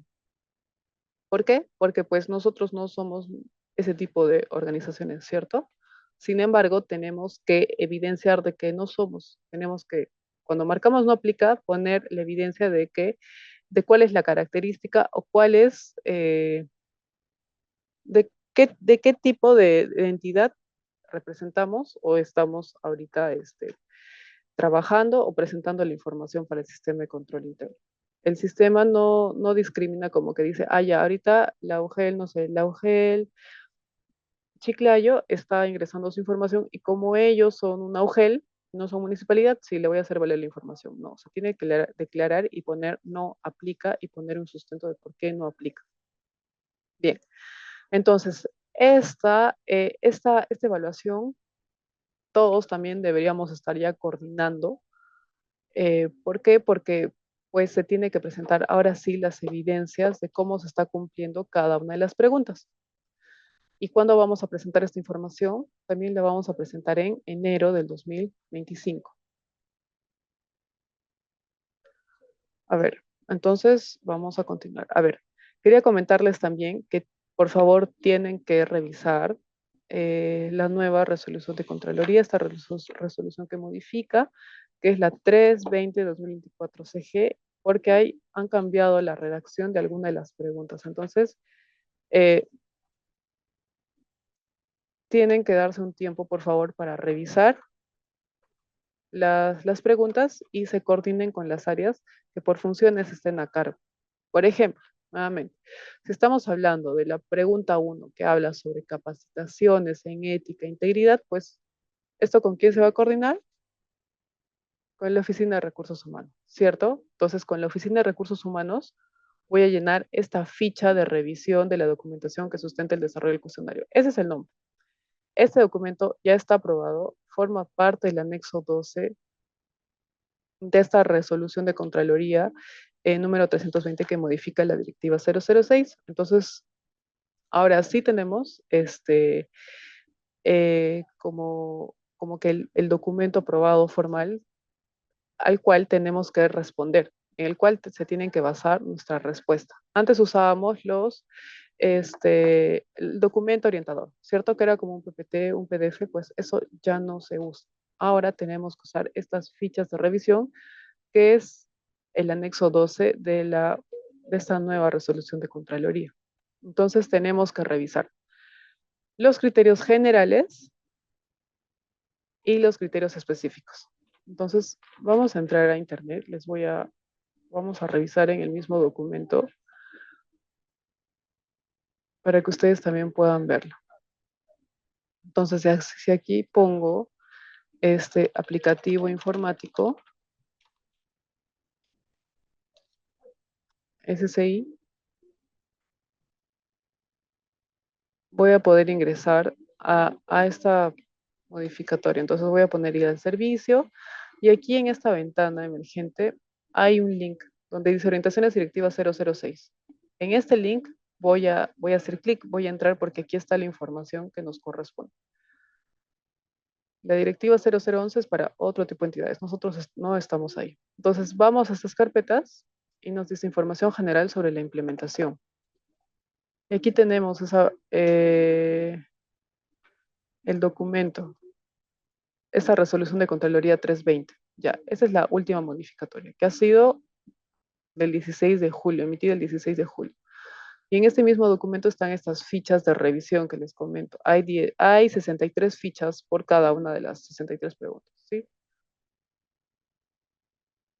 ¿por qué? Porque pues nosotros no somos ese tipo de organizaciones, ¿cierto? Sin embargo, tenemos que evidenciar de que no somos. Tenemos que, cuando marcamos no aplica, poner la evidencia de cuál es la característica o cuál es, de qué tipo de entidad representamos o estamos ahorita trabajando o presentando la información para el sistema de control interno. El sistema no discrimina como que dice, ah, ya, ahorita la UGEL, no sé, la UGEL Chiclayo está ingresando su información y como ellos son una UGEL, no son municipalidad, sí le voy a hacer valer la información. No, se tiene que declarar y poner no aplica y poner un sustento de por qué no aplica. Bien, entonces, esta evaluación, todos también deberíamos estar ya coordinando. ¿Por qué? Porque pues se tiene que presentar ahora sí las evidencias de cómo se está cumpliendo cada una de las preguntas. ¿Y cuándo vamos a presentar esta información? También la vamos a presentar en enero del 2025. A ver, entonces vamos a continuar. A ver, quería comentarles también que por favor tienen que revisar la nueva resolución de Contraloría, esta resolución que modifica, que es la 320-2024 CG, porque han cambiado la redacción de alguna de las preguntas. Entonces, eh, tienen que darse un tiempo, por favor, para revisar las preguntas y se coordinen con las áreas que por funciones estén a cargo. Por ejemplo, nuevamente, si estamos hablando de la pregunta 1 que habla sobre capacitaciones en ética e integridad, pues, ¿esto con quién se va a coordinar? Con la Oficina de Recursos Humanos, ¿cierto? Entonces, con la Oficina de Recursos Humanos voy a llenar esta ficha de revisión de la documentación que sustenta el desarrollo del cuestionario. Ese es el nombre. Este documento ya está aprobado, forma parte del anexo 12 de esta resolución de Contraloría número 320 que modifica la directiva 006. Entonces, ahora sí tenemos como que el documento aprobado formal al cual tenemos que responder, en el cual se tienen que basar nuestra respuesta. Antes usábamos el documento orientador, ¿cierto? Que era como un PPT, un PDF, pues eso ya no se usa. Ahora tenemos que usar estas fichas de revisión, que es el anexo 12 de esta nueva resolución de Contraloría. Entonces tenemos que revisar los criterios generales y los criterios específicos. Entonces, vamos a entrar a internet, vamos a revisar en el mismo documento para que ustedes también puedan verlo. Entonces, si aquí pongo este aplicativo informático, SSI, voy a poder ingresar a esta modificatoria. Entonces voy a poner ir al servicio y aquí en esta ventana emergente hay un link donde dice orientaciones directivas 006. En este link voy a hacer clic, voy a entrar porque aquí está la información que nos corresponde. La directiva 0011 es para otro tipo de entidades. Nosotros no estamos ahí. Entonces vamos a estas carpetas y nos dice información general sobre la implementación. Y aquí tenemos el documento, esta resolución de Contraloría 320. Ya, esa es la última modificatoria, que ha sido del 16 de julio, emitida el 16 de julio. Y en este mismo documento están estas fichas de revisión que les comento. Hay 63 fichas por cada una de las 63 preguntas, ¿sí?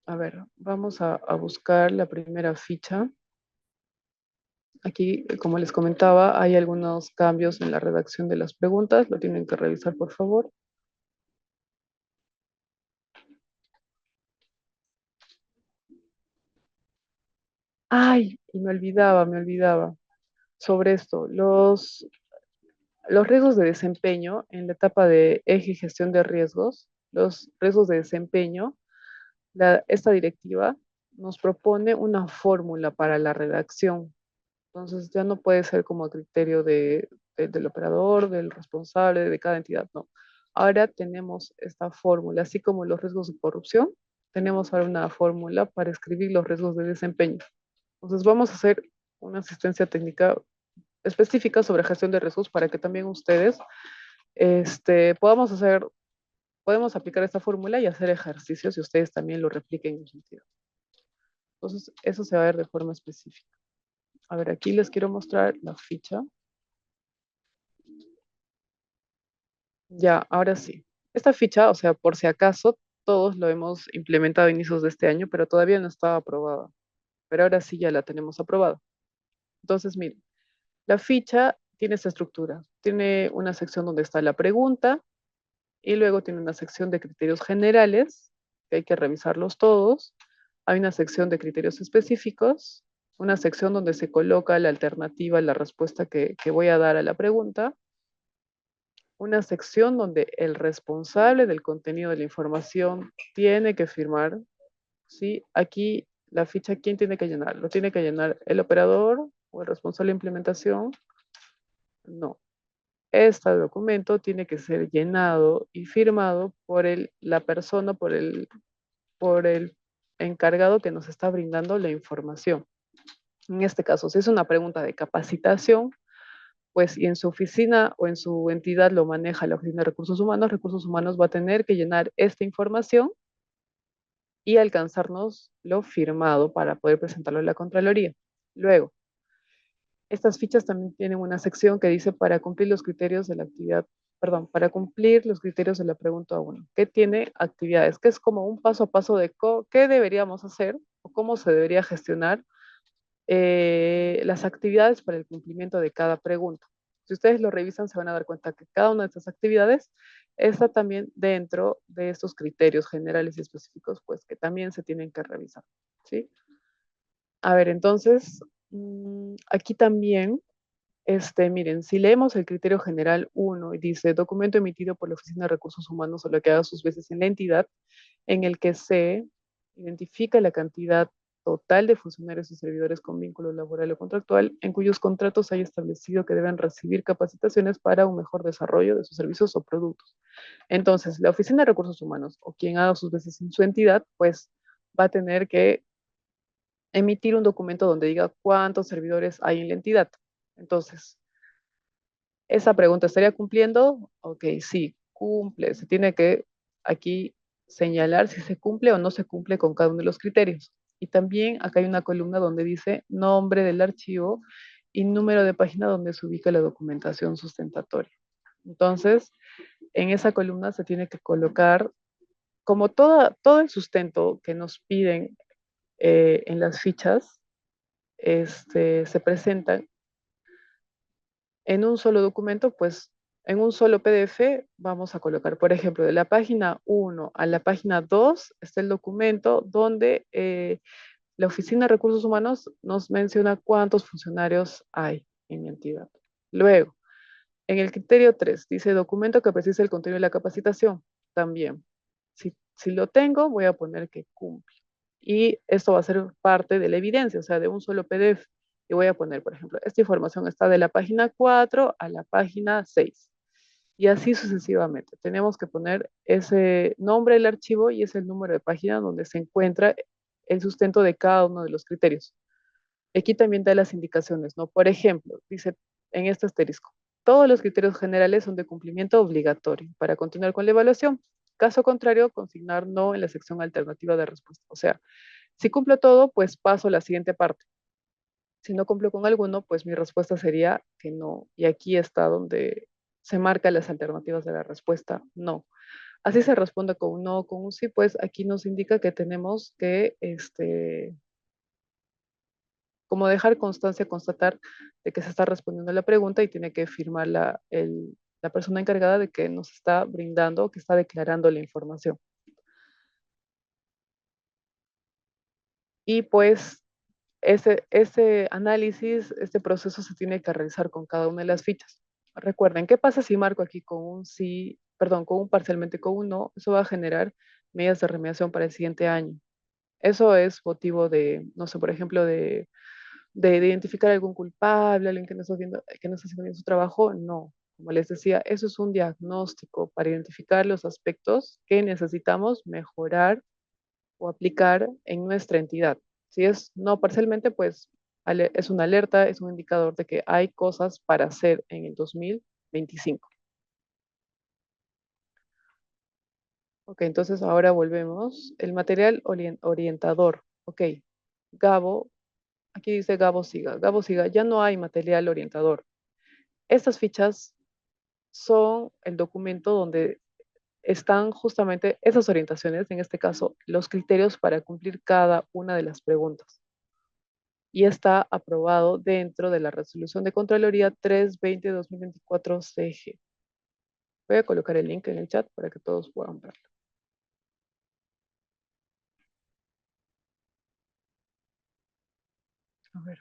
A ver, vamos a buscar la primera ficha. Aquí, como les comentaba, hay algunos cambios en la redacción de las preguntas. Lo tienen que revisar, por favor. Ay, y me olvidaba sobre esto. Los riesgos de desempeño en la etapa de eje y gestión de riesgos, los riesgos de desempeño, esta directiva nos propone una fórmula para la redacción. Entonces ya no puede ser como criterio del operador, del responsable, de cada entidad, no. Ahora tenemos esta fórmula, así como los riesgos de corrupción, tenemos ahora una fórmula para escribir los riesgos de desempeño. Entonces vamos a hacer una asistencia técnica específica sobre gestión de riesgos para que también ustedes podemos aplicar esta fórmula y hacer ejercicios y ustedes también lo repliquen en su sentido. Entonces, eso se va a ver de forma específica. A ver, aquí les quiero mostrar la ficha. Ya, ahora sí. Esta ficha, o sea, por si acaso, todos lo hemos implementado a inicios de este año, pero todavía no estaba aprobada. Pero ahora sí ya la tenemos aprobada. Entonces, miren, la ficha tiene esta estructura. Tiene una sección donde está la pregunta y luego tiene una sección de criterios generales, que hay que revisarlos todos. Hay una sección de criterios específicos, una sección donde se coloca la alternativa, la respuesta que voy a dar a la pregunta, una sección donde el responsable del contenido de la información tiene que firmar, ¿sí? Aquí la ficha, ¿quién tiene que llenar? ¿Lo tiene que llenar el operador o el responsable de implementación? No. Este documento tiene que ser llenado y firmado por la persona, por el encargado que nos está brindando la información. En este caso, si es una pregunta de capacitación, pues y en su oficina o en su entidad lo maneja la Oficina de Recursos Humanos va a tener que llenar esta información y alcanzarnos lo firmado para poder presentarlo a la Contraloría. Luego, estas fichas también tienen una sección que dice para cumplir los criterios de la actividad, perdón, para cumplir los criterios de la pregunta 1, que tiene actividades, que es como un paso a paso de qué deberíamos hacer o cómo se debería gestionar las actividades para el cumplimiento de cada pregunta. Si ustedes lo revisan, se van a dar cuenta que cada una de estas actividades está también dentro de estos criterios generales y específicos, pues que también se tienen que revisar, ¿sí? A ver, entonces, aquí también, miren, si leemos el criterio general 1 y dice documento emitido por la Oficina de Recursos Humanos o lo que haga sus veces en la entidad, en el que se identifica la cantidad total de funcionarios y servidores con vínculo laboral o contractual en cuyos contratos haya establecido que deben recibir capacitaciones para un mejor desarrollo de sus servicios o productos. Entonces, la Oficina de Recursos Humanos o quien haga sus veces en su entidad, pues va a tener que emitir un documento donde diga cuántos servidores hay en la entidad. Entonces, esa pregunta estaría cumpliendo, ok, sí, cumple. Se tiene que aquí señalar si se cumple o no se cumple con cada uno de los criterios. Y también acá hay una columna donde dice nombre del archivo y número de página donde se ubica la documentación sustentatoria. Entonces, en esa columna se tiene que colocar, como todo el sustento que nos piden en las fichas, se presenta en un solo documento, pues en un solo PDF vamos a colocar, por ejemplo, de la página 1 a la página 2 está el documento donde la Oficina de Recursos Humanos nos menciona cuántos funcionarios hay en mi entidad. Luego, en el criterio 3 dice documento que precisa el contenido de la capacitación. También, si lo tengo, voy a poner que cumple. Y esto va a ser parte de la evidencia, o sea, de un solo PDF. Y voy a poner, por ejemplo, esta información está de la página 4 a la página 6. Y así sucesivamente. Tenemos que poner ese nombre del archivo y ese número de página donde se encuentra el sustento de cada uno de los criterios. Aquí también da las indicaciones, ¿no? Por ejemplo, dice en este asterisco, todos los criterios generales son de cumplimiento obligatorio para continuar con la evaluación. Caso contrario, consignar no en la sección alternativa de respuesta. O sea, si cumplo todo, pues paso a la siguiente parte. Si no cumplo con alguno, pues mi respuesta sería que no. Y aquí está donde se marcan las alternativas de la respuesta no. Así se responde con un no o con un sí, pues aquí nos indica que tenemos que, como dejar constancia, constatar de que se está respondiendo la pregunta y tiene que firmar la persona encargada de que nos está brindando, que está declarando la información. Y pues ese análisis, este proceso se tiene que realizar con cada una de las fichas. Recuerden, ¿qué pasa si marco aquí con un sí, perdón, con un parcialmente con un no? Eso va a generar medidas de remediación para el siguiente año. Eso es motivo de, no sé, por ejemplo, de identificar algún culpable, alguien que no está haciendo bien su trabajo. No, como les decía, eso es un diagnóstico para identificar los aspectos que necesitamos mejorar o aplicar en nuestra entidad. Si es no parcialmente, pues es una alerta, es un indicador de que hay cosas para hacer en el 2025. Ok, entonces ahora volvemos. El material orientador. Ok, Gabo, aquí dice Gabo Siga. Gabo Siga, ya no hay material orientador. Estas fichas son el documento donde están justamente esas orientaciones, en este caso, los criterios para cumplir cada una de las preguntas. Y está aprobado dentro de la resolución de Contraloría 320-2024 CG. Voy a colocar el link en el chat para que todos puedan verlo. A ver,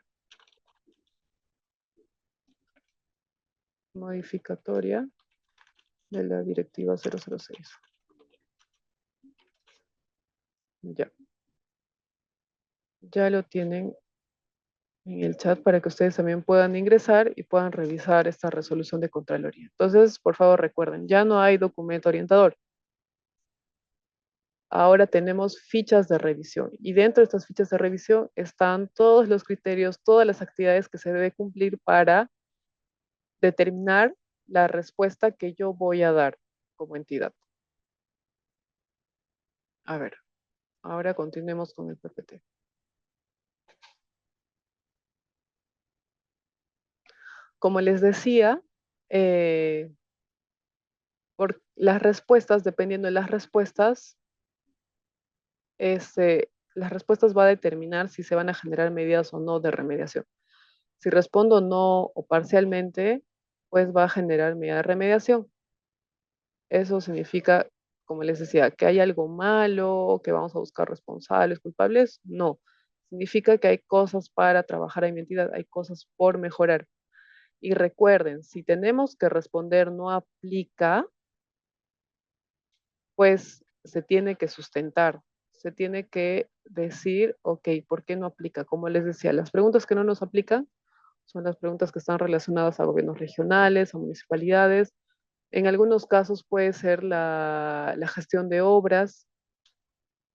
modificatoria de la directiva 006. Ya, ya lo tienen en el chat para que ustedes también puedan ingresar y puedan revisar esta resolución de Contraloría. Entonces, por favor, recuerden, ya no hay documento orientador. Ahora tenemos fichas de revisión y dentro de estas fichas de revisión están todos los criterios, todas las actividades que se debe cumplir para determinar la respuesta que yo voy a dar como entidad. A ver, ahora continuemos con el PPT. Como les decía, por las respuestas, dependiendo de las respuestas va a determinar si se van a generar medidas o no de remediación. Si respondo no o parcialmente, pues va a generar medida de remediación. Eso significa, como les decía, que hay algo malo, que vamos a buscar responsables, culpables. No. Significa que hay cosas para trabajar en mi entidad, hay cosas por mejorar. Y recuerden, si tenemos que responder no aplica, pues se tiene que sustentar, se tiene que decir, ok, ¿por qué no aplica? Como les decía, las preguntas que no nos aplican son las preguntas que están relacionadas a gobiernos regionales, a municipalidades. En algunos casos puede ser la gestión de obras,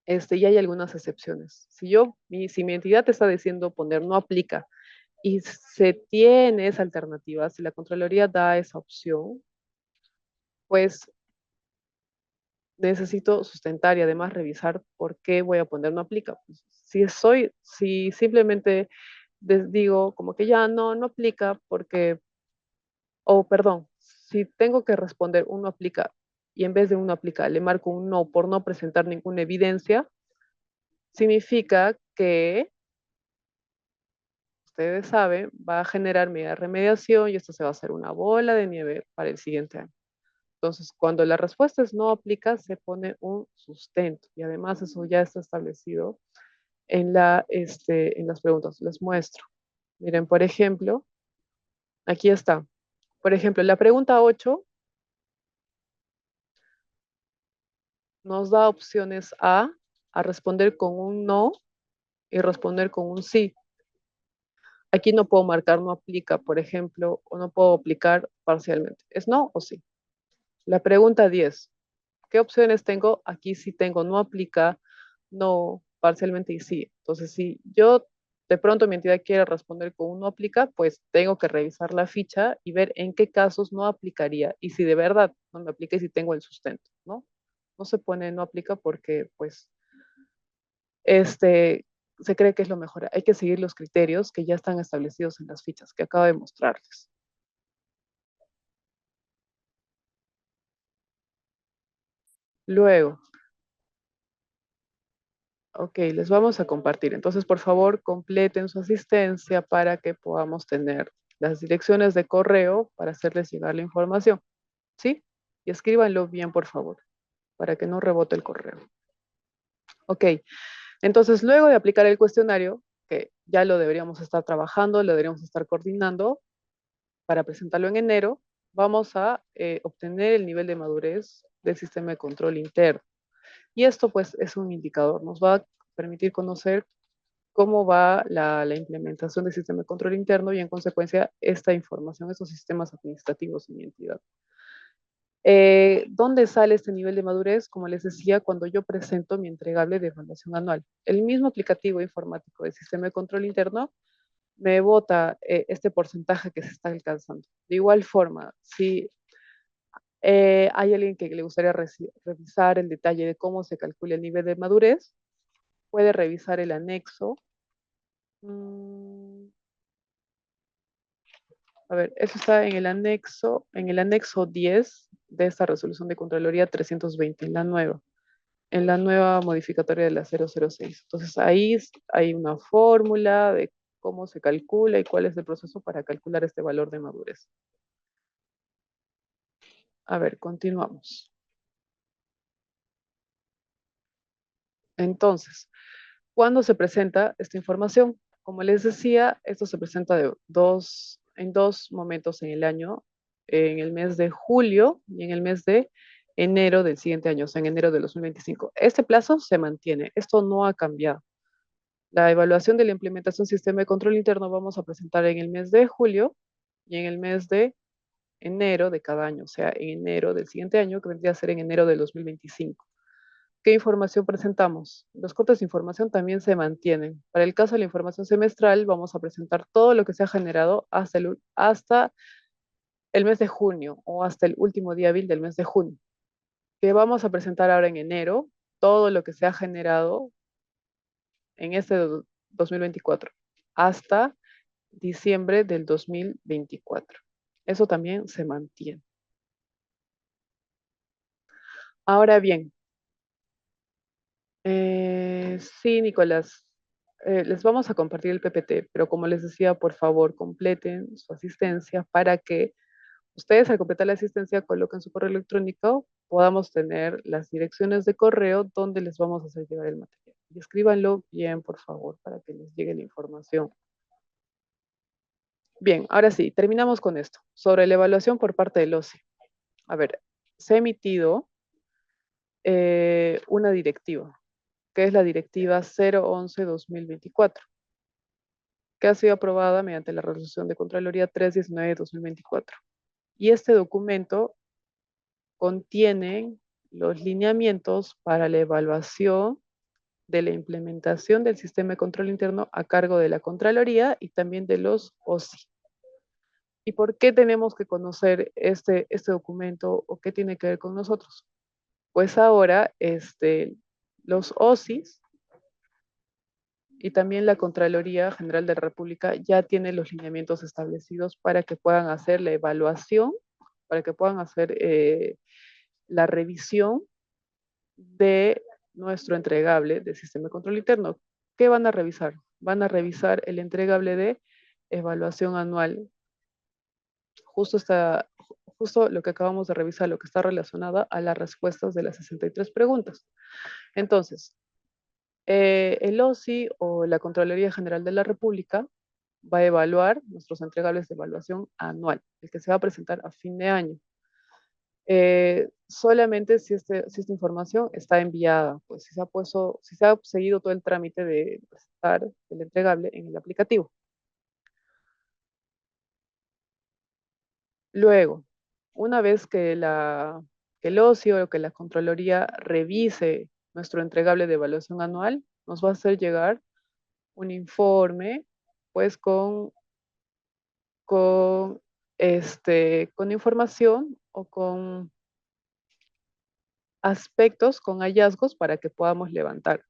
y hay algunas excepciones. Si mi entidad te está diciendo poner no aplica y se tiene esa alternativa, si la Contraloría da esa opción, pues necesito sustentar y además revisar por qué voy a poner no aplica. Pues, si simplemente les digo como que ya no aplica porque, o perdón, si tengo que responder un no aplica y en vez de un no aplica le marco un no por no presentar ninguna evidencia, significa que ustedes saben, va a generar medida de remediación y esto se va a hacer una bola de nieve para el siguiente año. Entonces, cuando la respuesta es no aplica, se pone un sustento y además eso ya está establecido en las preguntas. Les muestro. Miren, por ejemplo, aquí está. Por ejemplo, la pregunta 8 nos da opciones a responder con un no y responder con un sí. Aquí no puedo marcar no aplica, por ejemplo, o no puedo aplicar parcialmente. ¿Es no o sí? La pregunta 10. ¿Qué opciones tengo? Aquí sí tengo no aplica, no, parcialmente y sí. Entonces, si yo de pronto mi entidad quiere responder con un no aplica, pues tengo que revisar la ficha y ver en qué casos no aplicaría y si de verdad no me aplica y si tengo el sustento, ¿no? No se pone no aplica porque, pues, este, se cree que es lo mejor. Hay que seguir los criterios que ya están establecidos en las fichas que acabo de mostrarles. Luego, ok, les vamos a compartir. Entonces, por favor, completen su asistencia para que podamos tener las direcciones de correo para hacerles llegar la información. ¿Sí? Y escríbanlo bien, por favor, para que no rebote el correo. Ok, entonces luego de aplicar el cuestionario, que ya lo deberíamos estar trabajando, lo deberíamos estar coordinando para presentarlo en enero, vamos a obtener el nivel de madurez del sistema de control interno. Y esto pues es un indicador, nos va a permitir conocer cómo va la implementación del sistema de control interno y en consecuencia esta información, estos sistemas administrativos en mi entidad. ¿Dónde sale este nivel de madurez? Como les decía, cuando yo presento mi entregable de evaluación anual. El mismo aplicativo informático del sistema de control interno me bota este porcentaje que se está alcanzando. De igual forma, si hay alguien que le gustaría revisar el detalle de cómo se calcula el nivel de madurez, puede revisar el anexo. Mm, a ver, eso está en el anexo 10 de esta resolución de Contraloría 320, en la nueva modificatoria de la 006. Entonces ahí hay una fórmula de cómo se calcula y cuál es el proceso para calcular este valor de madurez. A ver, continuamos. Entonces, ¿cuándo se presenta esta información? Como les decía, esto se presenta en dos momentos en el año, en el mes de julio y en el mes de enero del siguiente año, o sea, en enero de 2025. Este plazo se mantiene, esto no ha cambiado. La evaluación de la implementación sistema de control interno vamos a presentar en el mes de julio y en el mes de enero de cada año, o sea, en enero del siguiente año, que vendría a ser en enero del 2025. ¿Qué información presentamos? Los cortes de información también se mantienen. Para el caso de la información semestral, vamos a presentar todo lo que se ha generado hasta el mes de junio o hasta el último día hábil del mes de junio. ¿Qué vamos a presentar ahora en enero? Todo lo que se ha generado en este 2024 hasta diciembre del 2024. Eso también se mantiene. Ahora bien, sí, Nicolás, les vamos a compartir el PPT, pero como les decía, por favor, completen su asistencia para que ustedes al completar la asistencia coloquen su correo electrónico, podamos tener las direcciones de correo donde les vamos a hacer llegar el material. Y escríbanlo bien, por favor, para que les llegue la información. Bien, ahora sí, terminamos con esto. Sobre la evaluación por parte del OSI. A ver, se ha emitido una directiva, que es la directiva 011-2024, que ha sido aprobada mediante la resolución de Contraloría 319-2024. Y este documento contiene los lineamientos para la evaluación de la implementación del sistema de control interno a cargo de la Contraloría y también de los OSI. ¿Y por qué tenemos que conocer este documento o qué tiene que ver con nosotros? Pues ahora los OSIs y también la Contraloría General de la República ya tiene los lineamientos establecidos para que puedan hacer la evaluación, para que puedan hacer la revisión de nuestro entregable del sistema de control interno. ¿Qué van a revisar? Van a revisar el entregable de evaluación anual. Justo, justo lo que acabamos de revisar, lo que está relacionado a las respuestas de las 63 preguntas. Entonces, el OSI o la Contraloría General de la República va a evaluar nuestros entregables de evaluación anual, el que se va a presentar a fin de año. Solamente si esta información está enviada, pues si se ha seguido todo el trámite de presentar el entregable en el aplicativo. Luego, una vez que el OSI o que la Contraloría revise nuestro entregable de evaluación anual, nos va a hacer llegar un informe, pues con, con información o con aspectos, con hallazgos para que podamos levantar.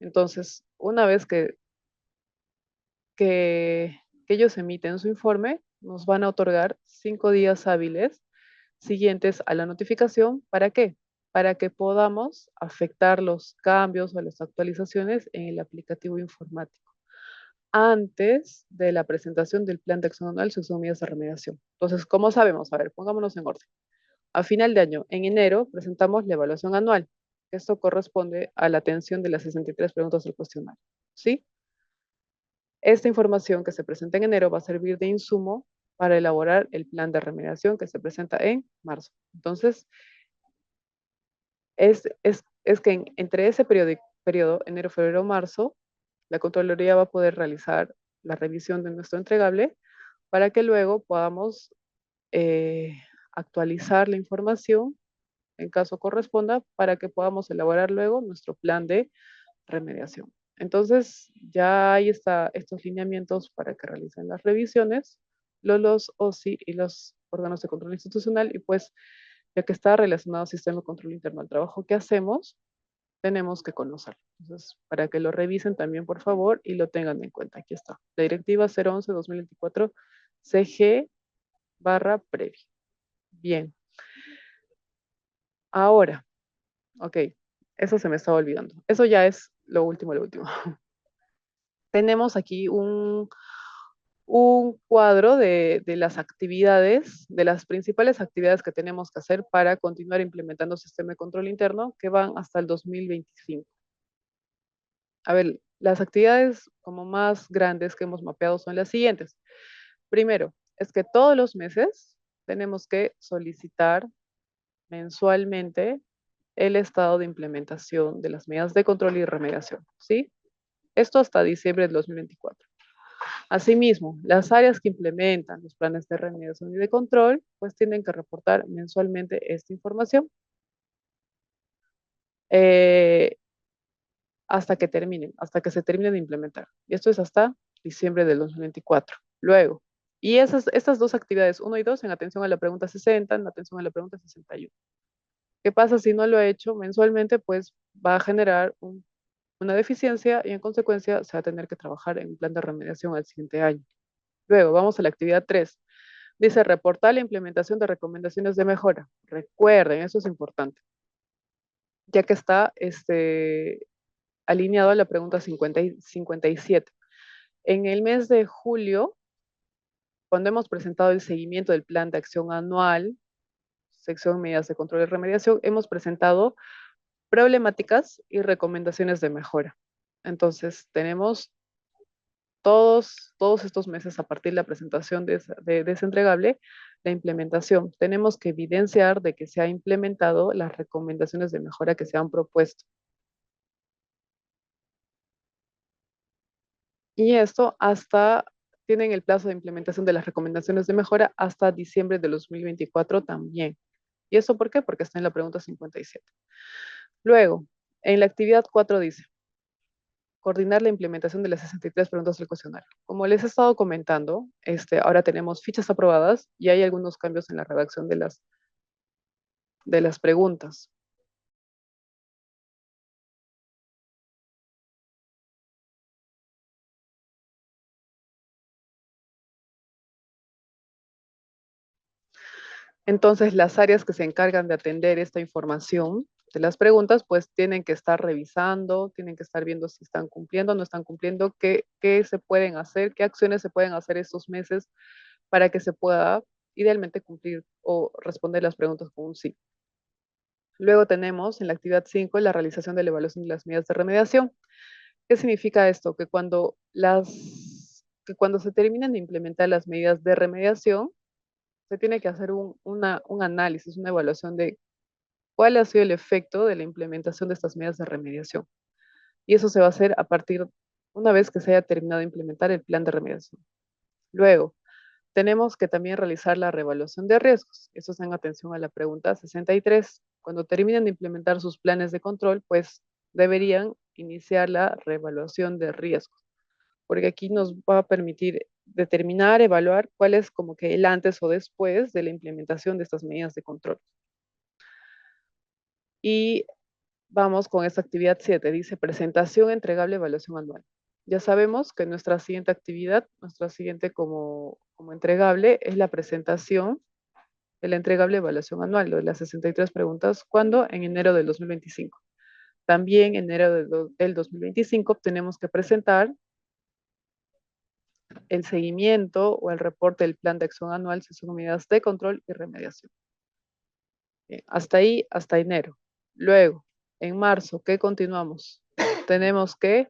Entonces, una vez que ellos emiten su informe, nos van a otorgar 5 días hábiles siguientes a la notificación. ¿Para qué? para que podamos afectar los cambios o las actualizaciones en el aplicativo informático antes de la presentación del plan de acción anual, sección medidas de remediación. Entonces, ¿cómo sabemos? A ver, pongámonos en orden. A final de año, en enero, presentamos la evaluación anual. Esto corresponde a la atención de las 63 preguntas del cuestionario. ¿Sí? Esta información que se presenta en enero va a servir de insumo para elaborar el plan de remediación que se presenta en marzo. Entonces, es que entre ese periodo, enero, febrero, marzo, la Contraloría va a poder realizar la revisión de nuestro entregable para que luego podamos eh, actualizar la información en caso corresponda para que podamos elaborar luego nuestro plan de remediación. Entonces, ya ahí está estos lineamientos para que realicen las revisiones, los OSI y los órganos de control institucional, y pues, ya que está relacionado al sistema de control interno al trabajo que hacemos, tenemos que conocerlo. Entonces, para que lo revisen también, por favor, y lo tengan en cuenta. Aquí está. La directiva 011-2024 CG barra previa. Bien. Ahora, ok, eso se me estaba olvidando. Eso ya es lo último, lo último. Tenemos aquí un cuadro de las actividades, de las principales actividades que tenemos que hacer para continuar implementando el sistema de control interno que van hasta el 2025. A ver, las actividades como más grandes que hemos mapeado son las siguientes. Primero, es que todos los meses tenemos que solicitar mensualmente el estado de implementación de las medidas de control y remediación, ¿sí? Esto hasta diciembre del 2024. Asimismo, las áreas que implementan los planes de remediación y de control, pues tienen que reportar mensualmente esta información eh, hasta que terminen, hasta que se termine de implementar. Y esto es hasta diciembre del 2024. Luego, y estas dos actividades, 1 y 2, en atención a la pregunta 60, en atención a la pregunta 61. ¿Qué pasa si no lo ha hecho mensualmente? Pues va a generar una deficiencia y en consecuencia se va a tener que trabajar en un plan de remediación al siguiente año. Luego, vamos a la actividad 3. Dice, reportar la implementación de recomendaciones de mejora. Recuerden, eso es importante, ya que está alineado a la pregunta 57. En el mes de julio, cuando hemos presentado el seguimiento del plan de acción anual, sección medidas de control y remediación, hemos presentado problemáticas y recomendaciones de mejora. Entonces, tenemos todos estos meses a partir de la presentación de ese entregable, la implementación. Tenemos que evidenciar de que se ha implementado las recomendaciones de mejora que se han propuesto. Y esto tienen el plazo de implementación de las recomendaciones de mejora hasta diciembre de 2024 también. ¿Y eso por qué? Porque está en la pregunta 57. Luego, en la actividad 4 dice, coordinar la implementación de las 63 preguntas del cuestionario. Como les he estado comentando, ahora tenemos fichas aprobadas y hay algunos cambios en la redacción de las preguntas. Entonces, las áreas que se encargan de atender esta información de las preguntas, pues tienen que estar revisando, tienen que estar viendo si están cumpliendo, no están cumpliendo, qué se pueden hacer, qué acciones se pueden hacer estos meses para que se pueda idealmente cumplir o responder las preguntas con un sí. Luego tenemos en la actividad 5 la realización de la evaluación de las medidas de remediación. ¿Qué significa esto? Que cuando se terminan de implementar las medidas de remediación, se tiene que hacer un análisis, una evaluación de cuál ha sido el efecto de la implementación de estas medidas de remediación. Y eso se va a hacer una vez que se haya terminado de implementar el plan de remediación. Luego, tenemos que también realizar la reevaluación de riesgos. Eso es en atención a la pregunta 63. Cuando terminen de implementar sus planes de control, pues deberían iniciar la reevaluación de riesgos, porque aquí nos va a permitir determinar, evaluar cuál es como que el antes o después de la implementación de estas medidas de control. Y vamos con esta actividad 7, dice presentación, entregable, evaluación anual. Ya sabemos que nuestra siguiente actividad, nuestra siguiente como entregable es la presentación del entregable de evaluación anual, lo de las 63 preguntas, ¿cuándo? En enero del 2025. También en enero del 2025 tenemos que presentar el seguimiento o el reporte del plan de acción anual, si son medidas de control y remediación. Bien, hasta ahí, hasta enero. Luego, en marzo, ¿qué continuamos? Tenemos que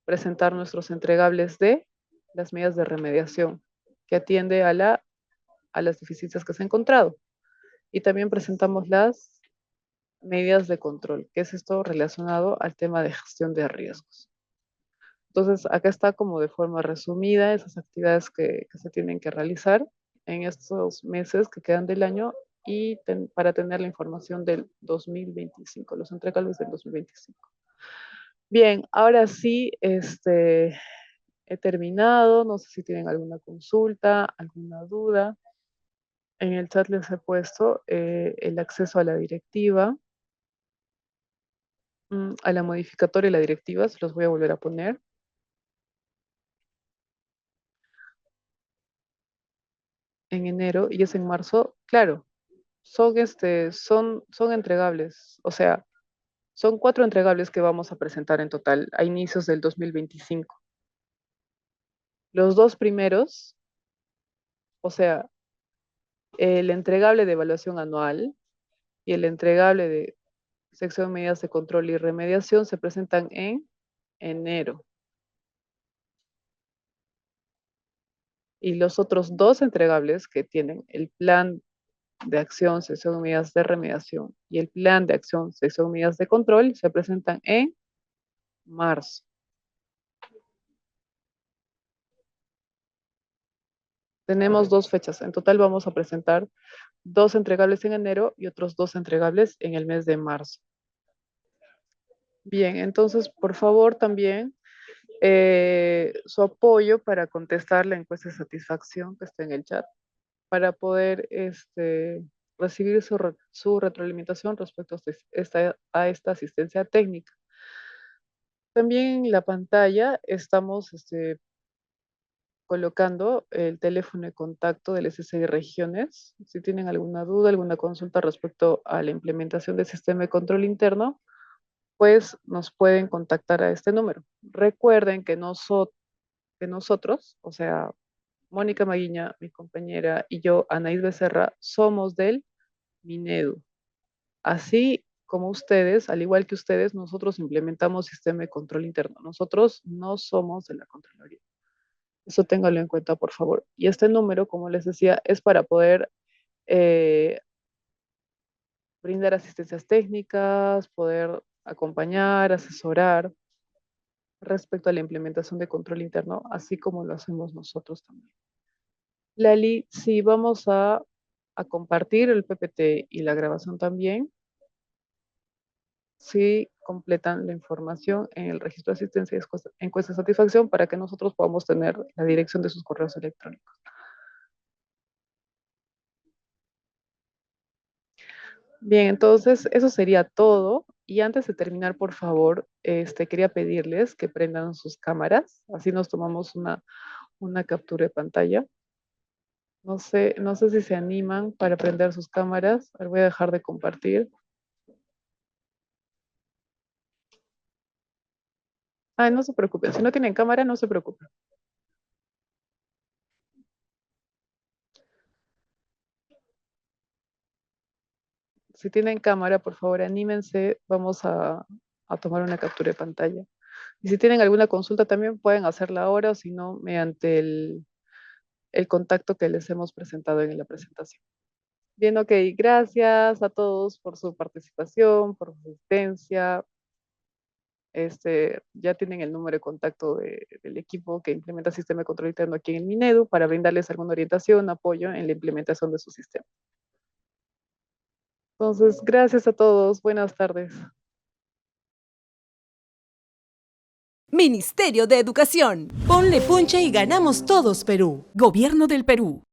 presentar nuestros entregables de las medidas de remediación, que atiende a las deficiencias que se han encontrado. Y también presentamos las medidas de control, que es esto relacionado al tema de gestión de riesgos. Entonces, acá está como de forma resumida esas actividades que se tienen que realizar en estos meses que quedan del año y para tener la información del 2025, los entregables del 2025. Bien, ahora sí, he terminado. No sé si tienen alguna consulta, alguna duda. En el chat les he puesto el acceso a la directiva, a la modificatoria y la directiva, se los voy a volver a poner. En enero y es en marzo, claro, son entregables, o sea, son 4 entregables que vamos a presentar en total a inicios del 2025. Los dos primeros, o sea, el entregable de evaluación anual y el entregable de sección de medidas de control y remediación se presentan en enero. Y los otros dos entregables que tienen el plan de acción, sección de medidas de remediación y el plan de acción, sección de medidas de control se presentan en marzo. Tenemos 2 fechas. En total vamos a presentar 2 entregables en enero y otros 2 entregables en el mes de marzo. Bien, entonces, por favor, también su apoyo para contestar la encuesta de satisfacción que está en el chat, para poder recibir su retroalimentación respecto a esta asistencia técnica. También en la pantalla estamos colocando el teléfono de contacto del SSI Regiones. Si tienen alguna duda, alguna consulta respecto a la implementación del sistema de control interno, pues nos pueden contactar a este número. Recuerden que nosotros, o sea, Mónica Maguiña, mi compañera, y yo, Anaís Becerra, somos del Minedu. Así como ustedes, al igual que ustedes, nosotros implementamos sistema de control interno. Nosotros no somos de la Contraloría. Eso téngalo en cuenta, por favor. Y este número, como les decía, es para poder eh, brindar asistencias técnicas, poder acompañar, asesorar respecto a la implementación de control interno, así como lo hacemos nosotros también. Lali, sí, vamos a compartir el PPT y la grabación también, si completan la información en el registro de asistencia y encuesta de satisfacción para que nosotros podamos tener la dirección de sus correos electrónicos. Bien, entonces eso sería todo. Y antes de terminar, por favor, quería pedirles que prendan sus cámaras, así nos tomamos una captura de pantalla. No sé si se animan para prender sus cámaras. A ver, voy a dejar de compartir. Ay, no se preocupen, si no tienen cámara, no se preocupen. Si tienen cámara, por favor, anímense, vamos a tomar una captura de pantalla. Y si tienen alguna consulta también pueden hacerla ahora o si no, mediante el contacto que les hemos presentado en la presentación. Bien, ok, gracias a todos por su participación, por su asistencia. Ya tienen el número de contacto del equipo que implementa el sistema de control interno aquí en Minedu para brindarles alguna orientación, apoyo en la implementación de su sistema. Entonces, gracias a todos. Buenas tardes. Ministerio de Educación. Ponle punche y ganamos todos Perú. Gobierno del Perú.